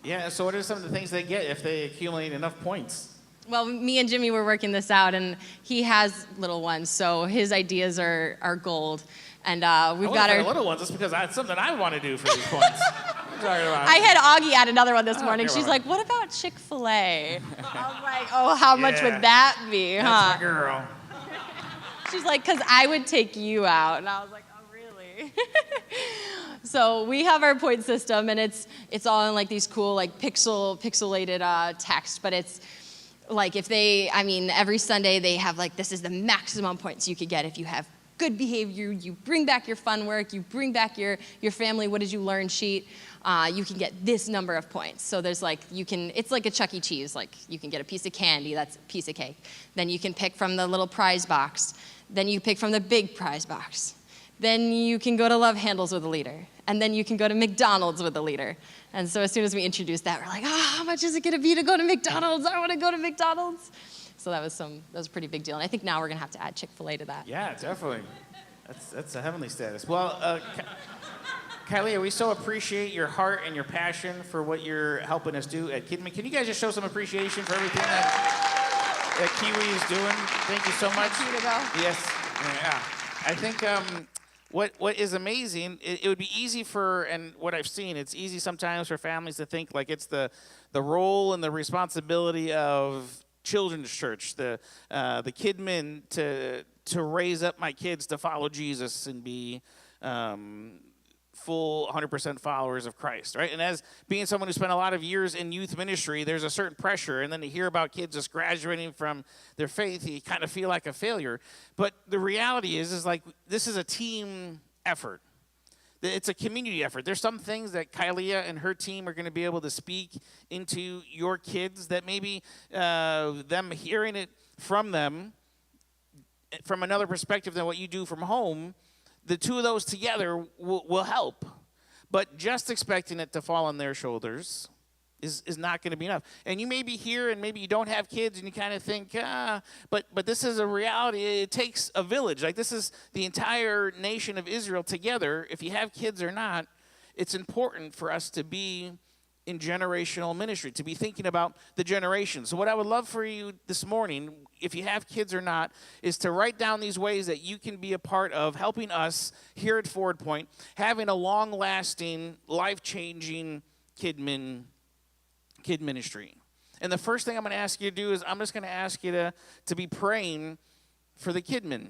Yeah, so what are some of the things they get if they accumulate enough points? Well, me and Jimmy were working this out, and he has little ones, so his ideas are gold. And we've got our little ones. That's because that's something I want to do for these points. I had Augie add another one this morning. She's like, "What about Chick-fil-A?" I was like, "Oh, how much would that be, huh?" That's my girl. She's like, "'Cause I would take you out," and I was like, "Oh, really?" So we have our point system, and it's all in like these cool like pixelated text, but it's. Like every Sunday they have like, this is the maximum points you could get if you have good behavior, you bring back your fun work, you bring back your family, what did you learn sheet, you can get this number of points. So there's like, it's like a Chuck E. Cheese, like you can get a piece of candy, that's a piece of cake. Then you can pick from the little prize box. Then you pick from the big prize box. Then you can go to Love Handles with a leader. And then you can go to McDonald's with a leader. And so as soon as we introduced that, we're like, how much is it going to be to go to McDonald's? I want to go to McDonald's. So that was a pretty big deal. And I think now we're going to have to add Chick-fil-A to that. Yeah, definitely. That's a heavenly status. Well, Kylie, we so appreciate your heart and your passion for what you're helping us do at Kidman. Can you guys just show some appreciation for everything that Kiwi is doing? Thank you so much. Yes. Yeah. I think what is amazing, it would be easy and what I've seen, it's easy sometimes for families to think like it's the role and the responsibility of children's church, the Kidman to raise up my kids to follow Jesus and be full 100% followers of Christ, right? And as being someone who spent a lot of years in youth ministry, there's a certain pressure, and then to hear about kids just graduating from their faith, you kind of feel like a failure. But the reality is like this is a team effort. It's a community effort. There's some things that Kylia and her team are going to be able to speak into your kids that maybe them hearing it from them from another perspective than what you do from home, the two of those together will help. But just expecting it to fall on their shoulders is not going to be enough. And you may be here and maybe you don't have kids and you kind of think, but this is a reality. It takes a village. Like, this is the entire nation of Israel together. If you have kids or not, it's important for us to be in generational ministry, to be thinking about the generations. So what I would love for you this morning, if you have kids or not, is to write down these ways that you can be a part of helping us here at Forward Point, having a long-lasting, life-changing kid ministry. And the first thing I'm going to ask you to do is I'm just going to ask you to be praying for the kidmen.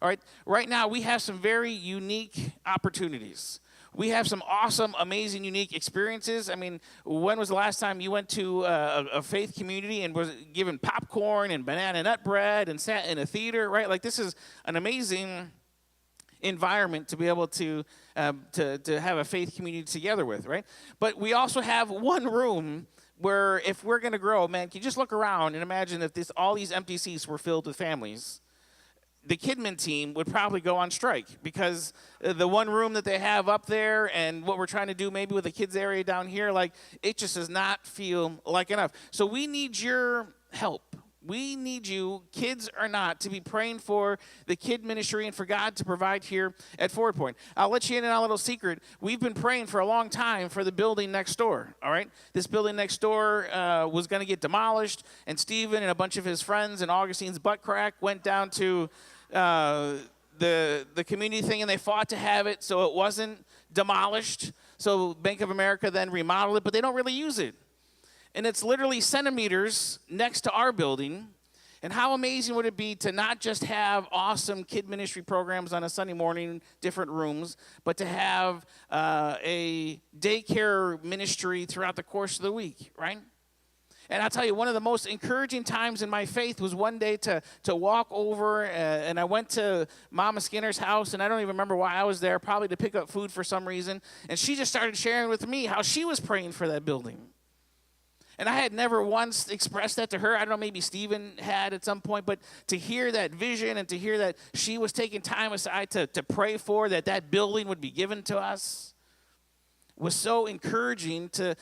All right? Right now, we have some very unique opportunities. We have some awesome, amazing, unique experiences. I mean, when was the last time you went to a faith community and was given popcorn and banana nut bread and sat in a theater, right? Like, this is an amazing environment to be able to have a faith community together with, right? But we also have one room where if we're going to grow, man, can you just look around and imagine if all these empty seats were filled with families? The Kidman team would probably go on strike because the one room that they have up there and what we're trying to do maybe with the kids area down here, like, it just does not feel like enough. So we need your help. We need you, kids or not, to be praying for the kid ministry and for God to provide here at Forward Point. I'll let you in on a little secret. We've been praying for a long time for the building next door, all right? This building next door was going to get demolished, and Stephen and a bunch of his friends and Augustine's butt crack went down to the community thing, and they fought to have it so it wasn't demolished. So Bank of America then remodeled it, but they don't really use it. And it's literally centimeters next to our building. And how amazing would it be to not just have awesome kid ministry programs on a Sunday morning, different rooms, but to have a daycare ministry throughout the course of the week, right? And I'll tell you, one of the most encouraging times in my faith was one day to walk over, and I went to Mama Skinner's house, and I don't even remember why I was there, probably to pick up food for some reason. And she just started sharing with me how she was praying for that building. And I had never once expressed that to her. I don't know, maybe Stephen had at some point, but to hear that vision and to hear that she was taking time aside to pray for that building would be given to us was so encouraging to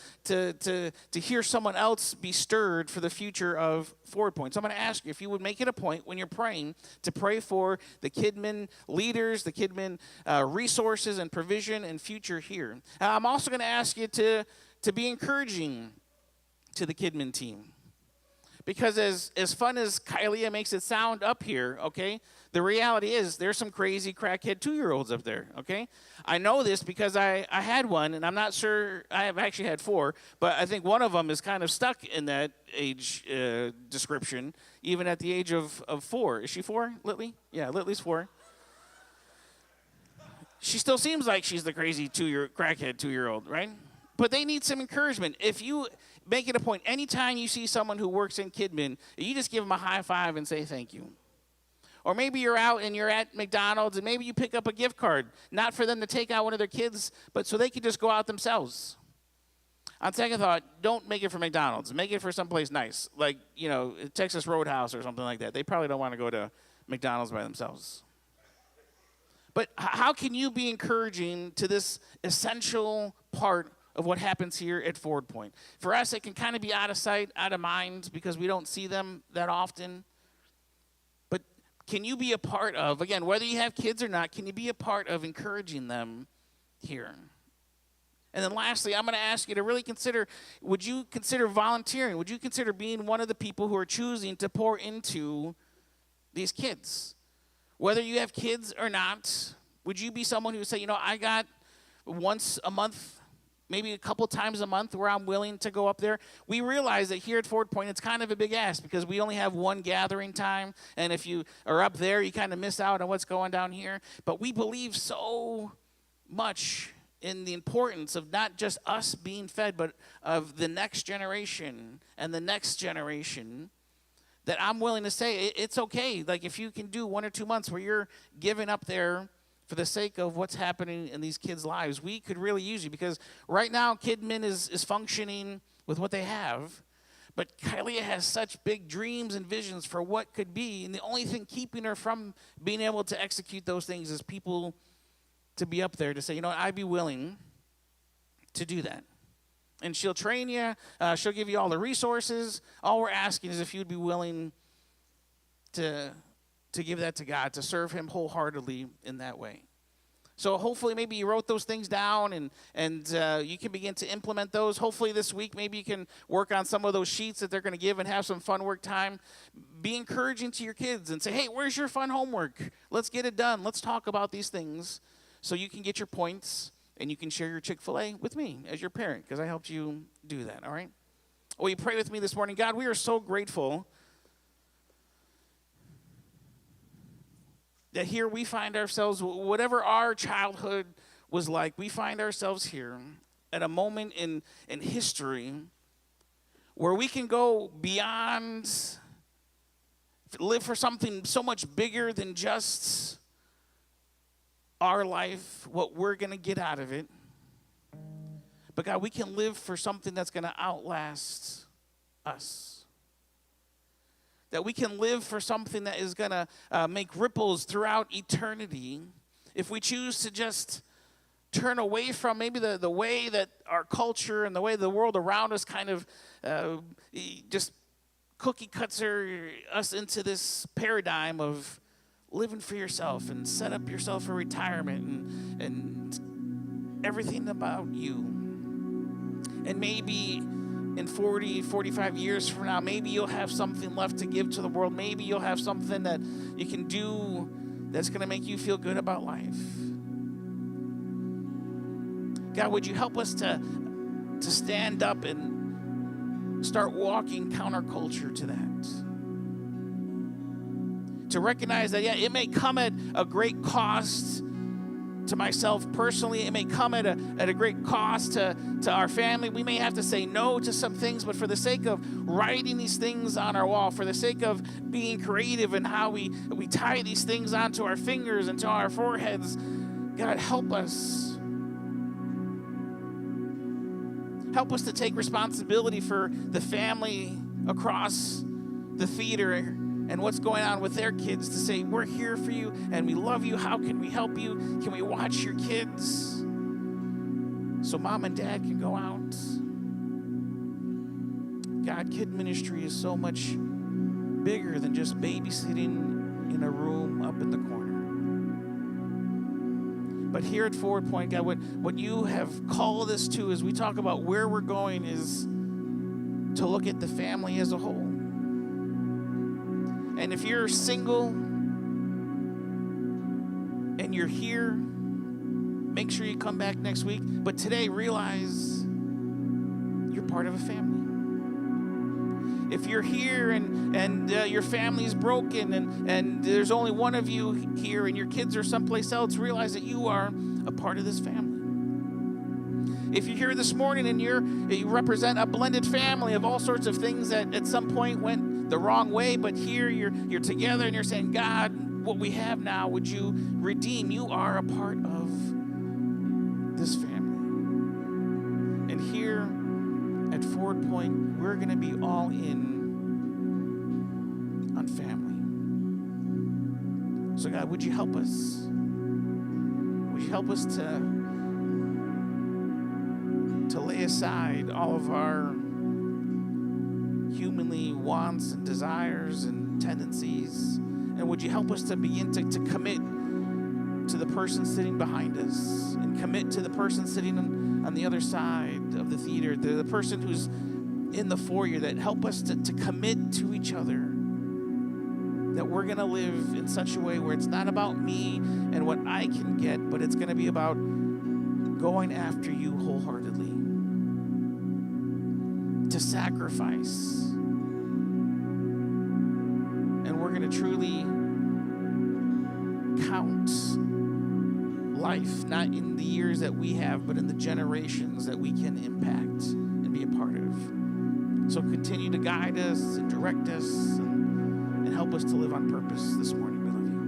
hear someone else be stirred for the future of Forward Point. So I'm going to ask you if you would make it a point when you're praying to pray for the Kidman leaders, the Kidman resources and provision and future here. I'm also going to ask you to be encouraging to the Kidman team. Because as fun as Kylia makes it sound up here, okay, the reality is there's some crazy crackhead 2-year-olds up there, okay? I know this because I had one, and I'm not sure, I have actually had 4, but I think one of them is kind of stuck in that age description, even at the age of 4. Is she 4, Litley? Yeah, Litley's 4. She still seems like she's the crazy crackhead 2-year-old, right? But they need some encouragement. If you make it a point, anytime you see someone who works in Kidman, you just give them a high five and say thank you. Or maybe you're out and you're at McDonald's and maybe you pick up a gift card, not for them to take out one of their kids, but so they can just go out themselves. On second thought, don't make it for McDonald's. Make it for someplace nice, like, Texas Roadhouse or something like that. They probably don't want to go to McDonald's by themselves. But how can you be encouraging to this essential part of what happens here at Forward Point? For us, it can kind of be out of sight, out of mind, because we don't see them that often. But can you be a part of, again, whether you have kids or not, can you be a part of encouraging them here? And then lastly, I'm going to ask you to really consider, would you consider volunteering? Would you consider being one of the people who are choosing to pour into these kids? Whether you have kids or not, would you be someone who would say, I got once a month, maybe a couple times a month where I'm willing to go up there? We realize that here at Forward Point, it's kind of a big ask because we only have one gathering time. And if you are up there, you kind of miss out on what's going down here. But we believe so much in the importance of not just us being fed, but of the next generation and the next generation, that I'm willing to say it's okay. Like, if you can do 1 or 2 months where you're giving up there for the sake of what's happening in these kids' lives. We could really use you, because right now Kidmin is functioning with what they have. But Kylie has such big dreams and visions for what could be. And the only thing keeping her from being able to execute those things is people to be up there to say, I'd be willing to do that. And she'll train you. She'll give you all the resources. All we're asking is if you'd be willing to give that to God, to serve him wholeheartedly in that way. So hopefully maybe you wrote those things down and you can begin to implement those. Hopefully this week maybe you can work on some of those sheets that they're going to give and have some fun work time. Be encouraging to your kids and say, hey, where's your fun homework? Let's get it done. Let's talk about these things so you can get your points and you can share your Chick-fil-A with me as your parent, because I helped you do that, all right? Will you pray with me this morning? God, we are so grateful that here we find ourselves, whatever our childhood was like, we find ourselves here at a moment in history where we can go beyond, live for something so much bigger than just our life, what we're going to get out of it. But God, we can live for something that's going to outlast us. That we can live for something that is going to make ripples throughout eternity. If we choose to just turn away from maybe the way that our culture and the way the world around us kind of just cookie cuts us into this paradigm of living for yourself and set up yourself for retirement and everything about you. And maybe in 40, 45 years from now, maybe you'll have something left to give to the world. Maybe you'll have something that you can do that's going to make you feel good about life. God, would you help us to stand up and start walking counterculture to that? To recognize that, yeah, it may come at a great cost to myself personally. It may come at a great cost to our family. We may have to say no to some things, but for the sake of writing these things on our wall, for the sake of being creative in how we tie these things onto our fingers and to our foreheads, God, help us. Help us to take responsibility for the family across the theater and what's going on with their kids, to say, we're here for you and we love you. How can we help you? Can we watch your kids so mom and dad can go out? God, kid ministry is so much bigger than just babysitting in a room up in the corner. But here at Forward Point, God, what you have called us to as we talk about where we're going is to look at the family as a whole. And if you're single and you're here, make sure you come back next week. But today, realize you're part of a family. If you're here and your family's broken and there's only one of you here and your kids are someplace else, realize that you are a part of this family. If you're here this morning and you represent a blended family of all sorts of things that at some point went the wrong way, but here you're together and you're saying, God, what we have now, would you redeem? You are a part of this family. And here at Forward Point, we're going to be all in on family. So God, would you help us? Would you help us to lay aside all of our humanly wants and desires and tendencies? And would you help us to begin to commit to the person sitting behind us and commit to the person sitting on the other side of the theater, the person who's in the foyer, that help us to commit to each other, that we're going to live in such a way where it's not about me and what I can get, but it's going to be about going after you wholeheartedly, to sacrifice. And we're going to truly count life, not in the years that we have, but in the generations that we can impact and be a part of. So continue to guide us and direct us and help us to live on purpose this morning. We love you.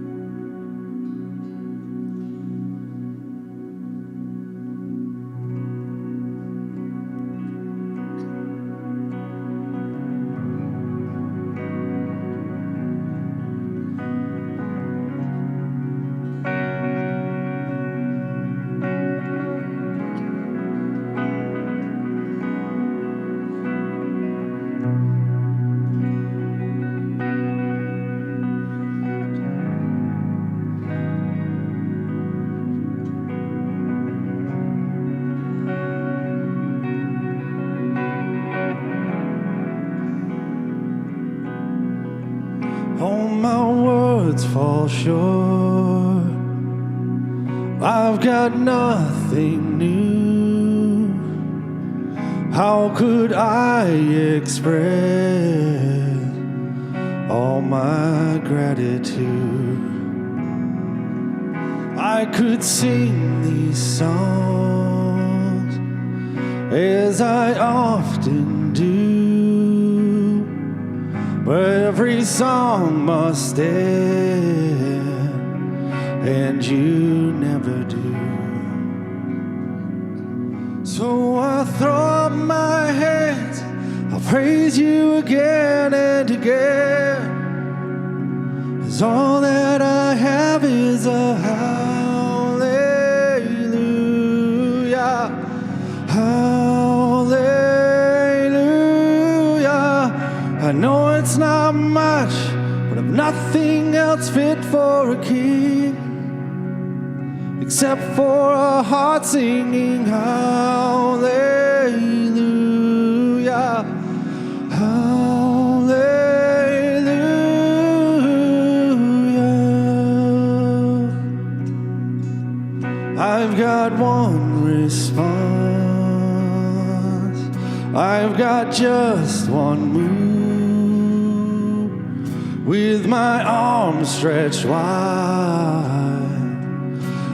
my words fall short. I've got nothing new. How could I express all my gratitude? I could sing these songs as I often do, but every song must end, and you never do. So I throw up my hands, I'll praise you again and again, 'cause all that I have is a hallelujah, hallelujah. I know it's not much, but I've nothing else fit for a king except for a heart singing hallelujah, hallelujah. I've got one response, I've got just one move, with my arms stretched wide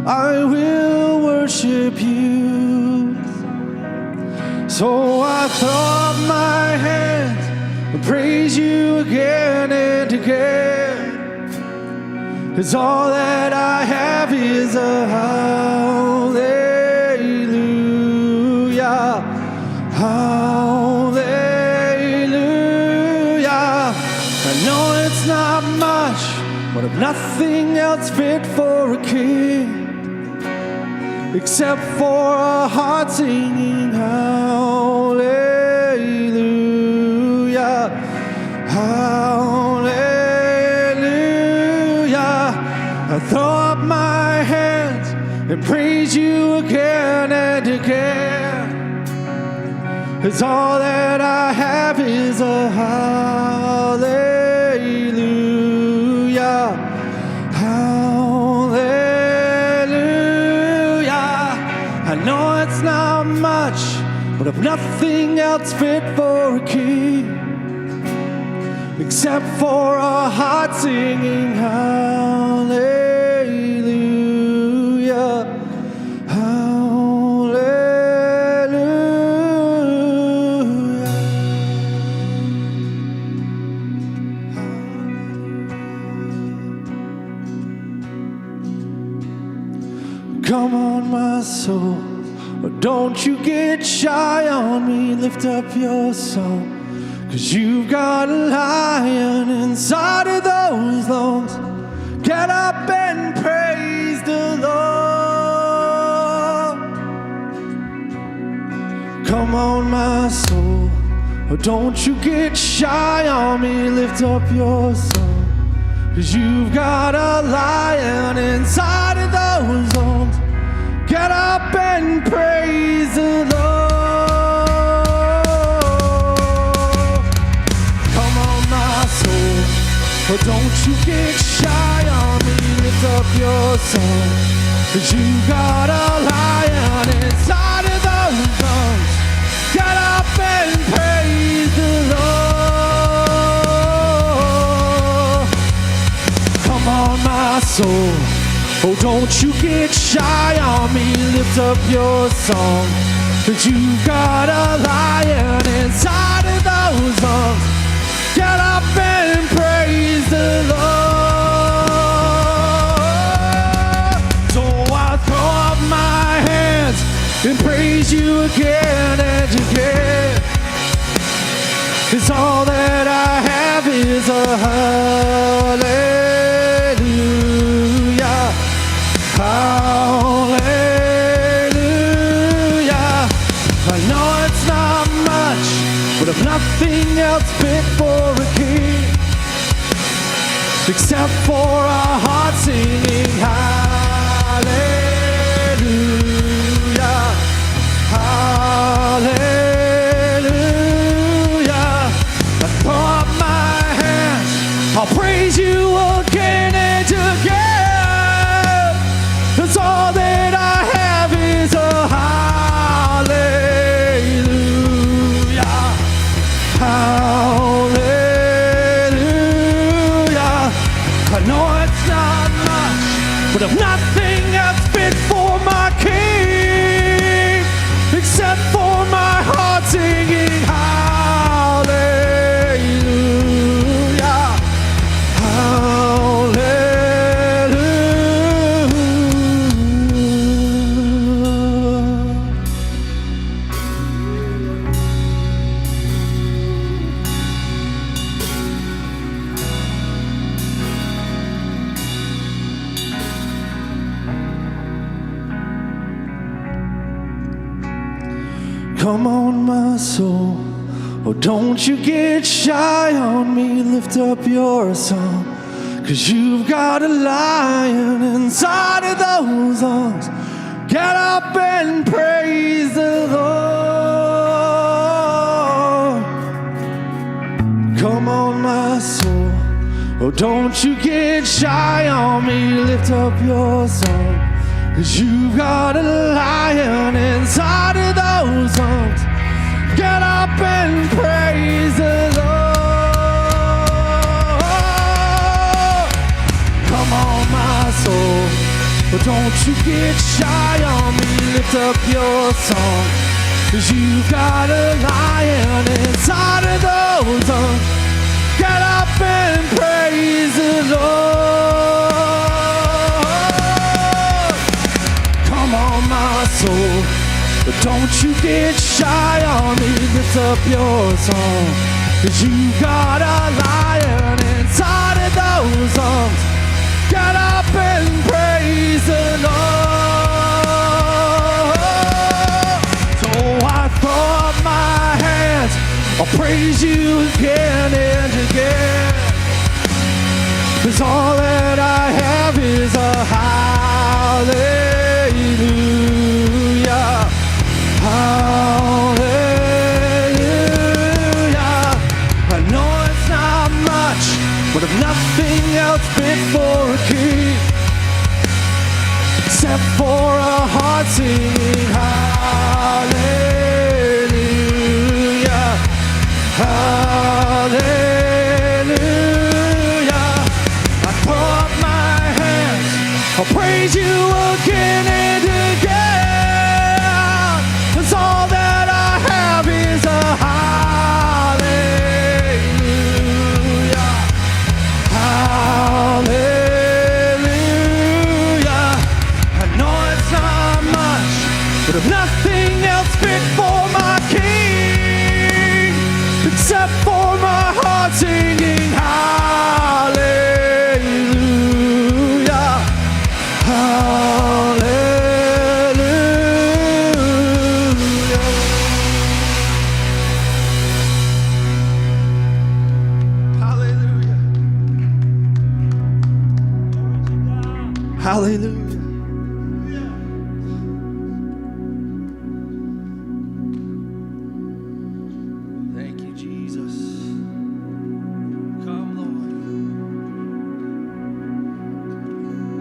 I will worship you. So I throw up my hands and praise you again and again, 'cause all that I have is a hallelujah, hallelujah. I know it's not much, but I've nothing else fit for a king except for a heart singing hallelujah, hallelujah. I throw up my hands and praise you again and again, 'cause all that I have is a hallelujah, I know it's not much, but I've nothing else fit for a king except for a heart singing hallelujah, hallelujah. Come on, my soul, don't you get shy on me, lift up your song, 'cause you've got a lion inside of those lungs. Get up and praise the Lord. Come on, my soul, don't you get shy on me, lift up your song, 'cause you've got a lion inside of those lungs. Get up and praise the Lord. Come on, my soul, don't you get shy on me, lift up your song, 'cause you got a lion inside of those lungs. Get up and praise the Lord. Come on, my soul, oh, don't you get shy on me, lift up your song, 'cause you got a lion inside of those lungs. Get up and praise the Lord. So I throw up my hands and praise you again and again, 'cause all that I have is a hallelujah, hallelujah. I know it's not much, but I've nothing else fit for a king except for a heart singing hallelujah, hallelujah. I throw up my hands, I'll praise you I know it's not much, but if nothing else fit for my King, except for my heart singing hallelujah, hallelujah. Come on, my soul, oh don't you get shy on me, lift up your song, 'cause you've got a lion inside of those lungs. Get up and praise the Lord. Come on, my soul, oh don't you get shy on me, lift up your song, 'cause you've got a lion inside of those arms. Get up and praise the Lord. Come on, my soul, but don't you get shy on me, lift up your song, 'cause you've got a lion inside of those arms. Get up and praise the Lord. Come on, my soul, but don't you get shy on me, lift up your song, 'cause you got a lion inside of those arms. Get up and praise the Lord. So I throw up my hands, I'll praise you again and again, 'cause all that I have is a hallelujah, hallelujah. I know it's not much, but if nothing else fit for a king, except for a heart singing hallelujah, hallelujah. I throw up my hands, I'll praise you again and again, 'cause all that I have is a hallelujah, hallelujah. I know it's not much, but if nothing else fit for my King, except for my heart singing hallelujah, hallelujah. Hallelujah. Hallelujah. Thank you, Jesus. Come, Lord.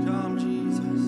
Come, Jesus.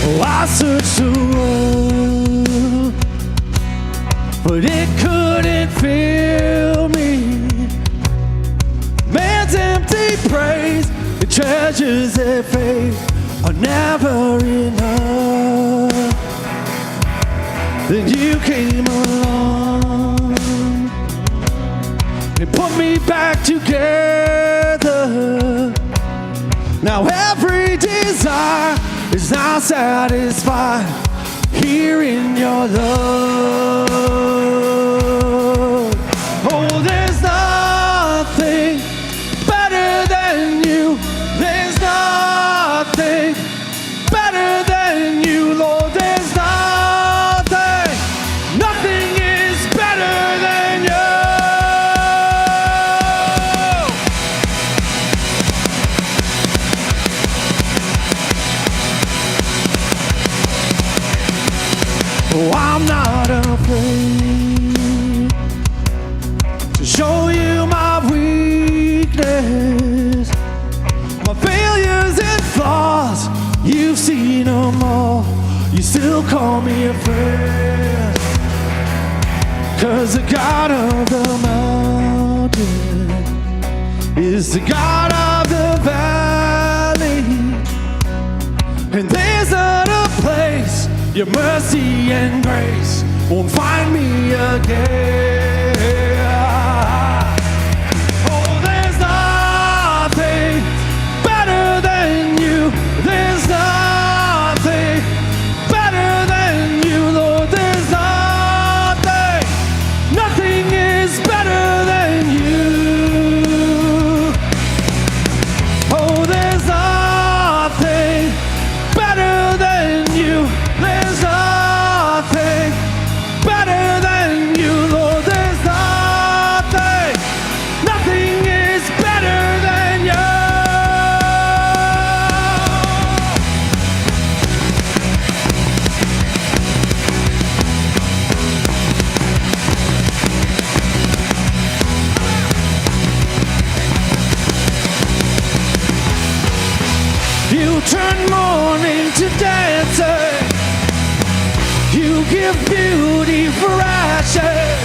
Oh, I searched the world, but it couldn't fill me. Man's empty praise, the treasures that fade are never enough. Then you came along and put me back together. Now every desire is now satisfied here in your love. Oh, there's nothing better than you. There's nothing better than you, Lord. There's nothing is still call me a friend. 'Cause the God of the mountain is the God of the valley. And there's not a place your mercy and grace won't find me again. Oh, there's nothing better than you. There's nothing better than you, Lord. There's nothing, nothing is better than you. Oh, there's nothing better than you. There's nothing better than you, Lord. There's nothing, nothing is better than you. You turn mourning to dancing. You give beauty for ashes.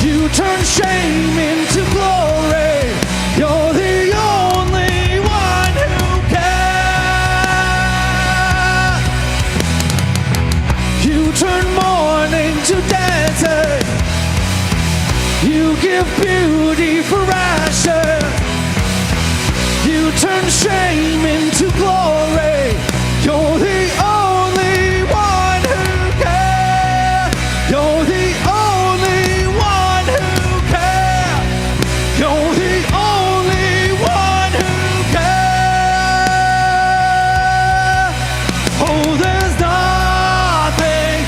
You turn shame into glory. You're the only one who can. You turn mourning to dancing. You give beauty for ashes. You turn shame into glory. You're the only one who can. You're the only one who can. You're the only one who can. Oh, there's nothing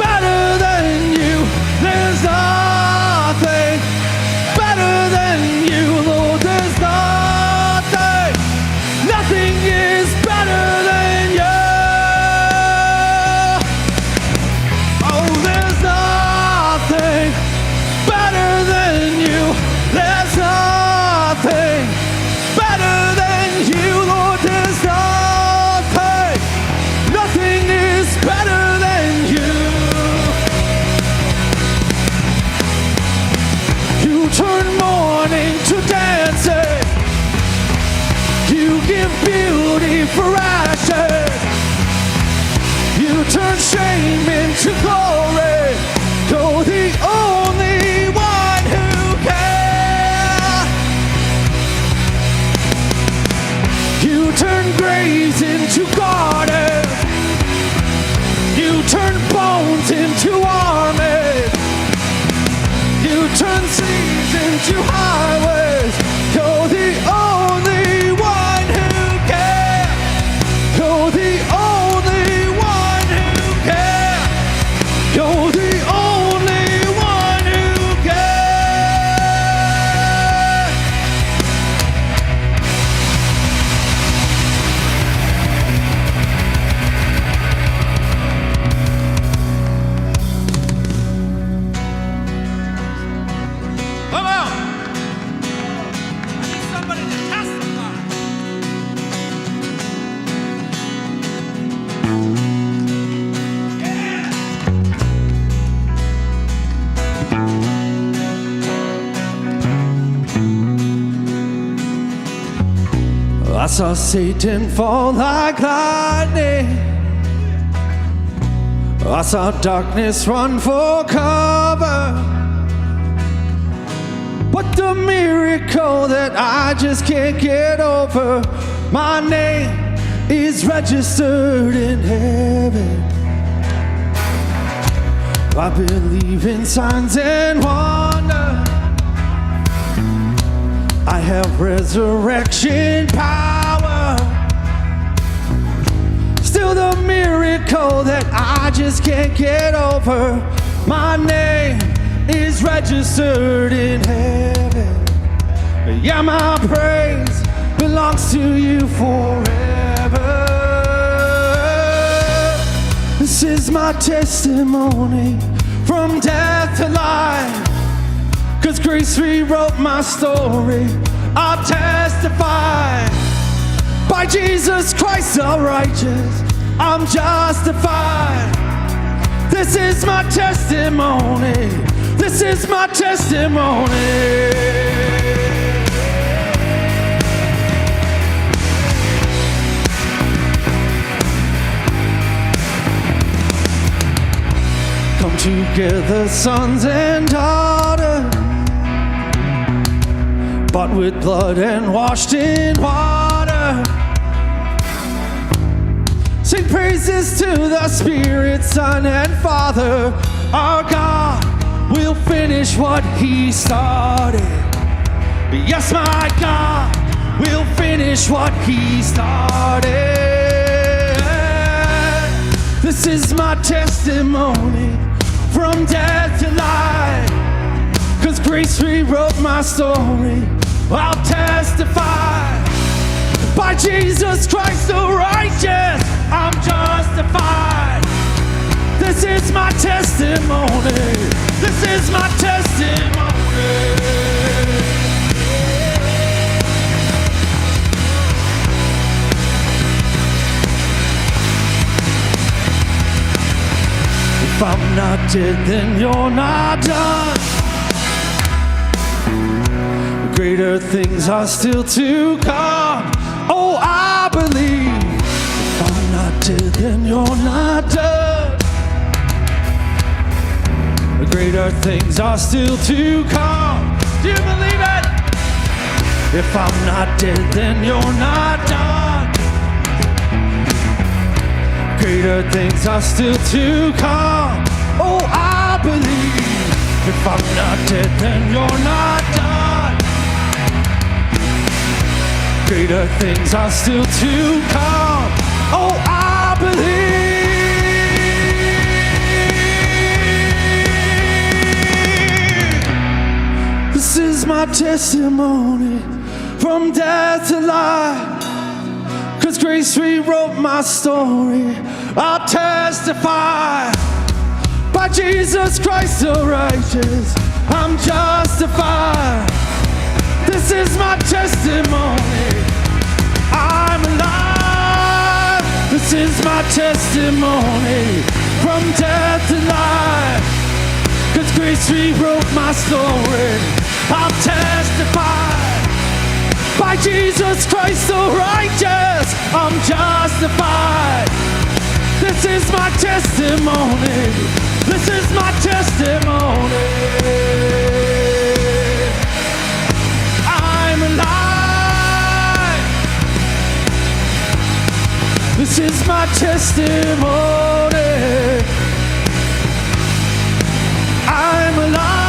better than you. There's nothing better than you, Lord. There's nothing, nothing is better than you. Oh, there's nothing better than you. There's nothing better than you, Lord. There's nothing, nothing is better than you. You turn mourning to dancing. You give beauty for ashes. You turn shame into glory. You're the only one who can. You turn graves into gardens. You turn bones into armies. You turn seas into highways. You're the only one who can. You're the only one who can. You're the only one who can. Come on. I need somebody to testify. I saw Satan fall like lightning. I saw darkness run for cover. But the miracle that I just can't get over, my name is registered in heaven. I believe in signs and wonders. I have resurrection power. Still the miracle that I just can't get over, my name is registered in heaven. Yeah, my praise belongs to you forever. This is my testimony from death to life. 'Cause grace rewrote my story. I'll testify by Jesus Christ the righteous. I'm justified. This is my testimony. This is my testimony. Come together, sons and daughters, bought with blood and washed in water. Sing praises to the Spirit, Son, and Father. Our God will finish what He started. Yes, my God will finish what He started. This is my testimony from death to life. 'Cause grace rewrote my story. I'll testify. By Jesus Christ the righteous, I'm justified. This is my testimony. This is my testimony. If I'm not dead, then you're not done. Greater things are still to come. Oh, I believe. If I'm not dead, then you're not done. Greater things are still to come. Do you believe it? If I'm not dead, then you're not done. Greater things are still to come. Oh, I believe. If I'm not dead, then you're not done. Greater things are still to come. Oh, I believe. This is my testimony from death to life. 'Cause grace rewrote my story. I'll testify. By Jesus Christ the righteous, I'm justified. This is my testimony. I'm alive. This is my testimony from death to life. 'Cause grace rewrote my story. I'll testify. By Jesus Christ the righteous, I'm justified. This is my testimony. This is my testimony. I'm alive. This is my testimony. I'm alive.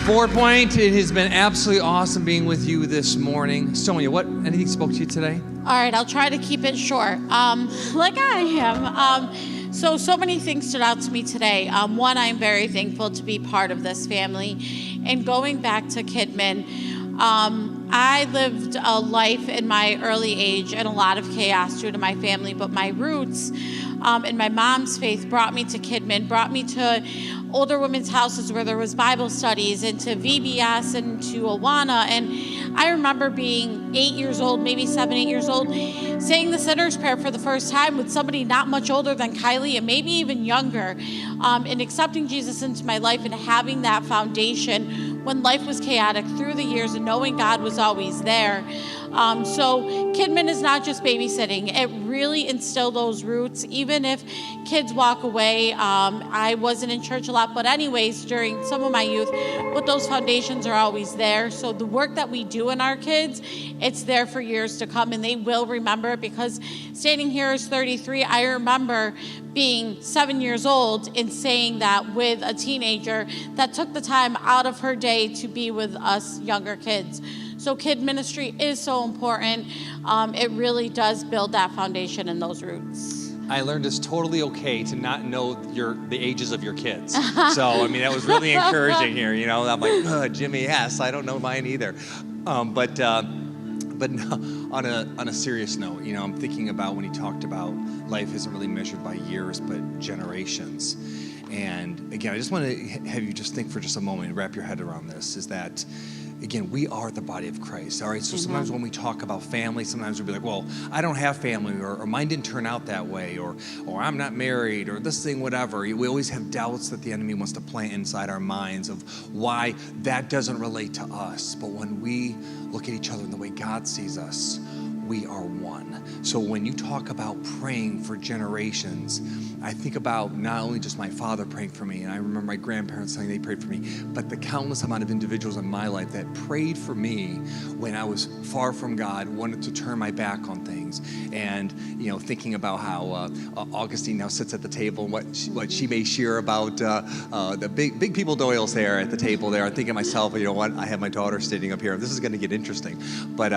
4 Point, it has been absolutely awesome being with you this morning. Sonia, anything spoke to you today? All right, I'll try to keep it short. Like I am. So many things stood out to me today. One, I'm very thankful to be part of this family. And going back to Kidman, I lived a life in my early age in a lot of chaos due to my family, but my roots and my mom's faith brought me to Kidman, brought me to older women's houses where there was Bible studies, and to VBS and to Awana. And I remember being 8 years old, maybe 7, 8 years old, saying the sinner's prayer for the first time with somebody not much older than Kylie and maybe even younger, and accepting Jesus into my life and having that foundation when life was chaotic through the years and knowing God was always there. So Kidman is not just babysitting. It really instilled those roots. Even if kids walk away, I wasn't in church a lot, but anyways, during some of my youth, but those foundations are always there. So the work that we do in our kids, it's there for years to come, and they will remember it, because standing here as 33, I remember being 7 years old and saying that with a teenager that took the time out of her day to be with us younger kids. So kid ministry is so important. It really does build that foundation and those roots. I learned it's totally okay to not know the ages of your kids. So, I mean, that was really encouraging here. You know, I'm like, Jimmy, yes, I don't know mine either. But But on a serious note, you know, I'm thinking about when he talked about life isn't really measured by years, but generations. And again, I just want to have you just think for just a moment and wrap your head around this, is that, again, we are the body of Christ, all right? So sometimes when we talk about family, sometimes we'll be like, well, I don't have family, or mine didn't turn out that way, or I'm not married, or this thing, whatever. We always have doubts that the enemy wants to plant inside our minds of why that doesn't relate to us. But when we look at each other in the way God sees us, we are one. So when you talk about praying for generations, I think about not only just my father praying for me, and I remember my grandparents saying they prayed for me, but the countless amount of individuals in my life that prayed for me when I was far from God, wanted to turn my back on things. And, you know, thinking about how Augustine now sits at the table and what she may share about the big people Doyle's there at the table there. I'm thinking to myself, you know what, I have my daughter sitting up here. This is going to get interesting. But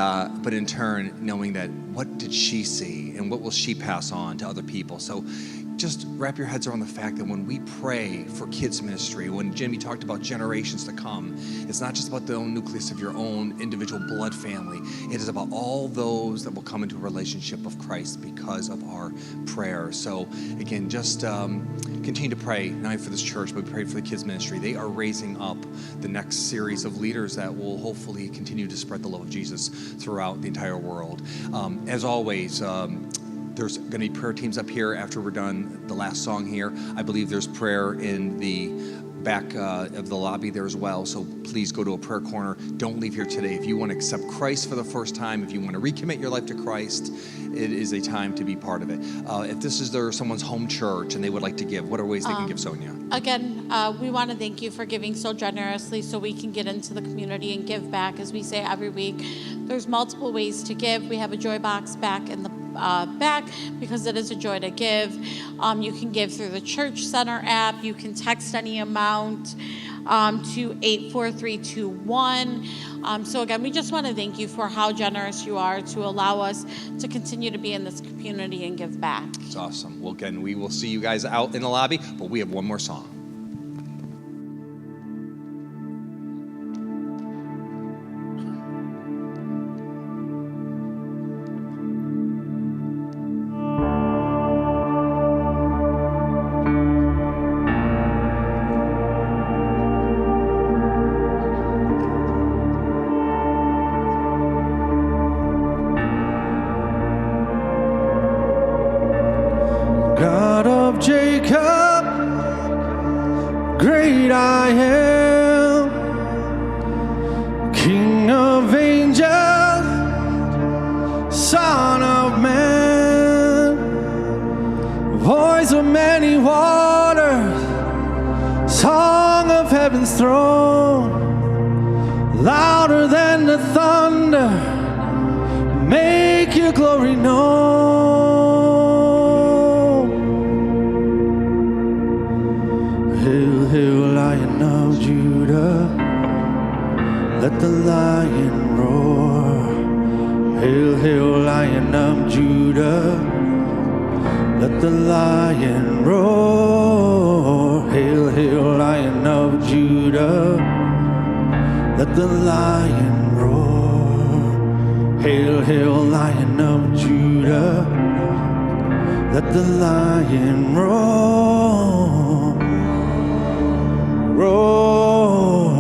in turn, knowing that what did she see and what will she pass on to other people? So just wrap your heads around the fact that when we pray for kids ministry, when Jimmy talked about generations to come, it's not just about the own nucleus of your own individual blood family. It is about all those that will come into a relationship of Christ because of our prayer. So again, just continue to pray, not only for this church, but pray for the kids ministry. They are raising up the next series of leaders that will hopefully continue to spread the love of Jesus throughout the entire world. As always, there's going to be prayer teams up here after we're done the last song here. I believe there's prayer in the back of the lobby there as well. So please go to a prayer corner. Don't leave here today. If you want to accept Christ for the first time, if you want to recommit your life to Christ, it is a time to be part of it. If this is someone's home church and they would like to give, what are ways they can give, Sonia? Again, we want to thank you for giving so generously so we can get into the community and give back. As we say every week, there's multiple ways to give. We have a joy box back in the back because it is a joy to give. You can give through the Church Center app. You can text any amount to 84321. So again, we just want to thank you for how generous you are to allow us to continue to be in this community and give back. It's awesome. Well, again, we will see you guys out in the lobby, but we have one more song. God of Jacob, great I am, King of angels, Son of man, voice of many waters, song of heaven's throne, louder than the thunder, make your glory known. Hail, hail, Lion of Judah, let the lion roar. Hail, hail, Lion of Judah, let the lion roar. Hail, hail, Lion of Judah, let the lion roar. Hail, hail, Lion of Judah, let the lion roar. Roar,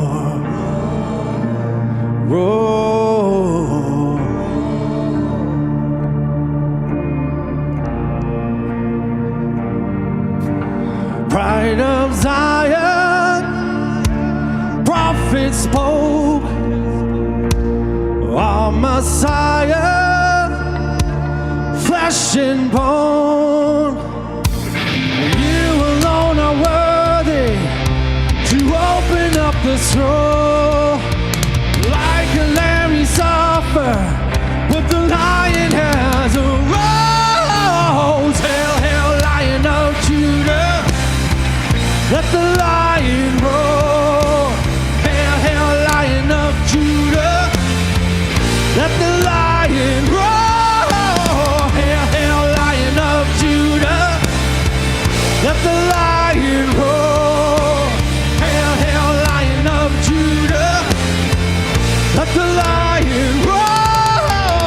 roar. Pride of Zion, prophet spoke, our Messiah, flesh and bone. You alone are worthy to open up the scroll. Like a lamb you suffer, but the lion has arose. Hail, hail, Lion of Judah, let the lion roar. Hail, hail, Lion of Judah, let the lion roar. Hail, hail, Lion of Judah, let the lion roar. Hail, hail, Lion of Judah, let the lion roar.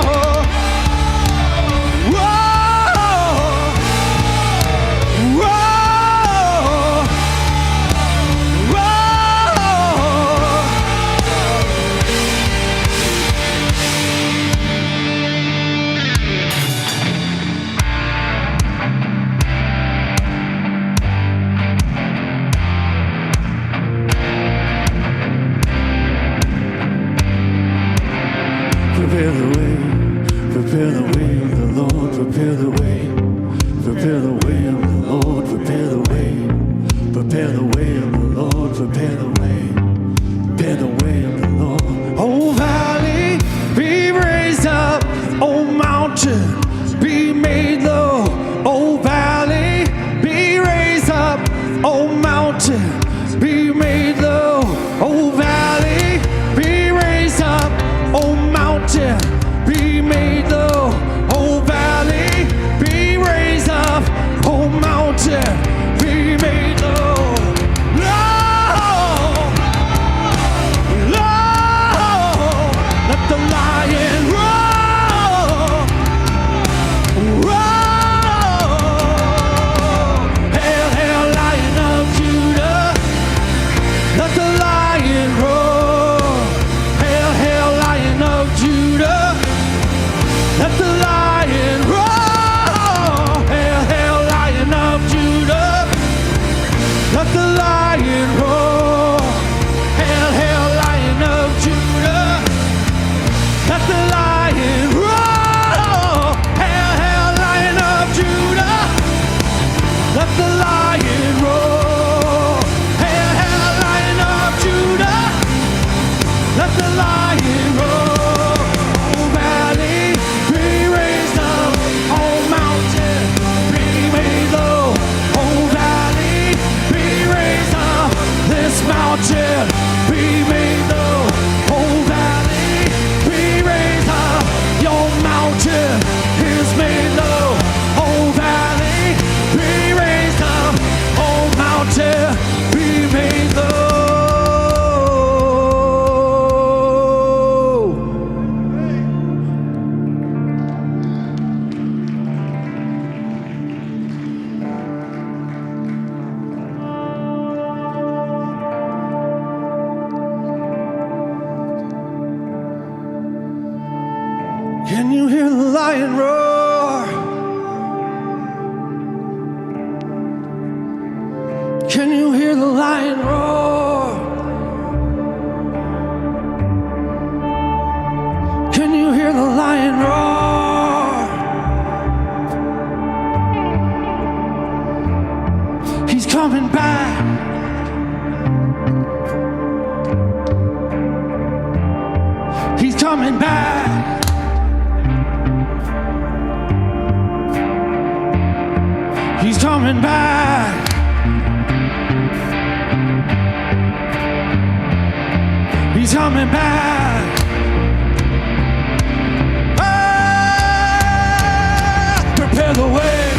you hear the lion roar? Can you hear the lion roar? Can you hear the lion roar? He's coming back. He's coming back. He's coming back. He's coming back. Ah, prepare the way.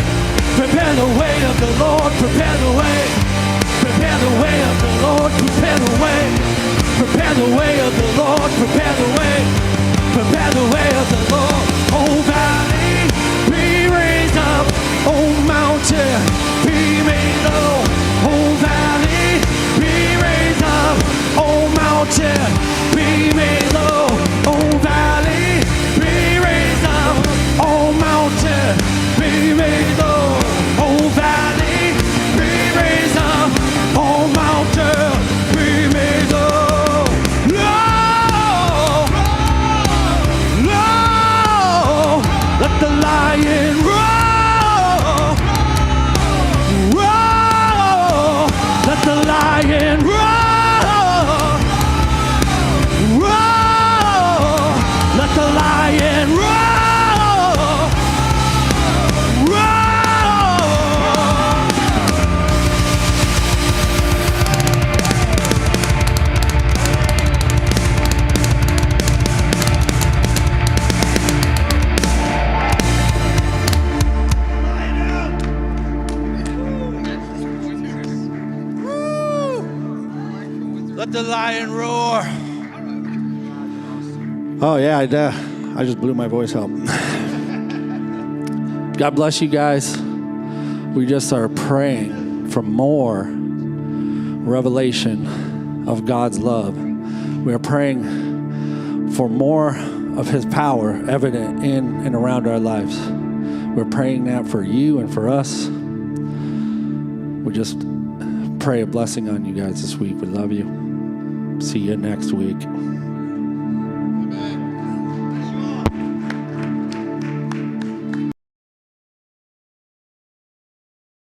Prepare the way of the Lord. Prepare the way. Prepare the way of the Lord. Prepare the way. Prepare the way of the Lord. Prepare the way. Prepare the way of the Lord. Oh valley, be raised up. Oh mountain, be made low. Oh valley, be raised up. Oh mountain, be made low. Oh valley, be raised up. Oh mountain, be made low. Oh valley, be raised up. Oh mountain, be made low. Let the lion roar, roar. Let the lion roar, roar. Let the lion roar, roar. Let the lion roar. Oh yeah, I just blew my voice out. God bless you guys. We just are praying for more revelation of God's love. We are praying for more of His power evident in and around our lives. We're praying that for you and for us. We just pray a blessing on you guys this week. We love you. See you next week.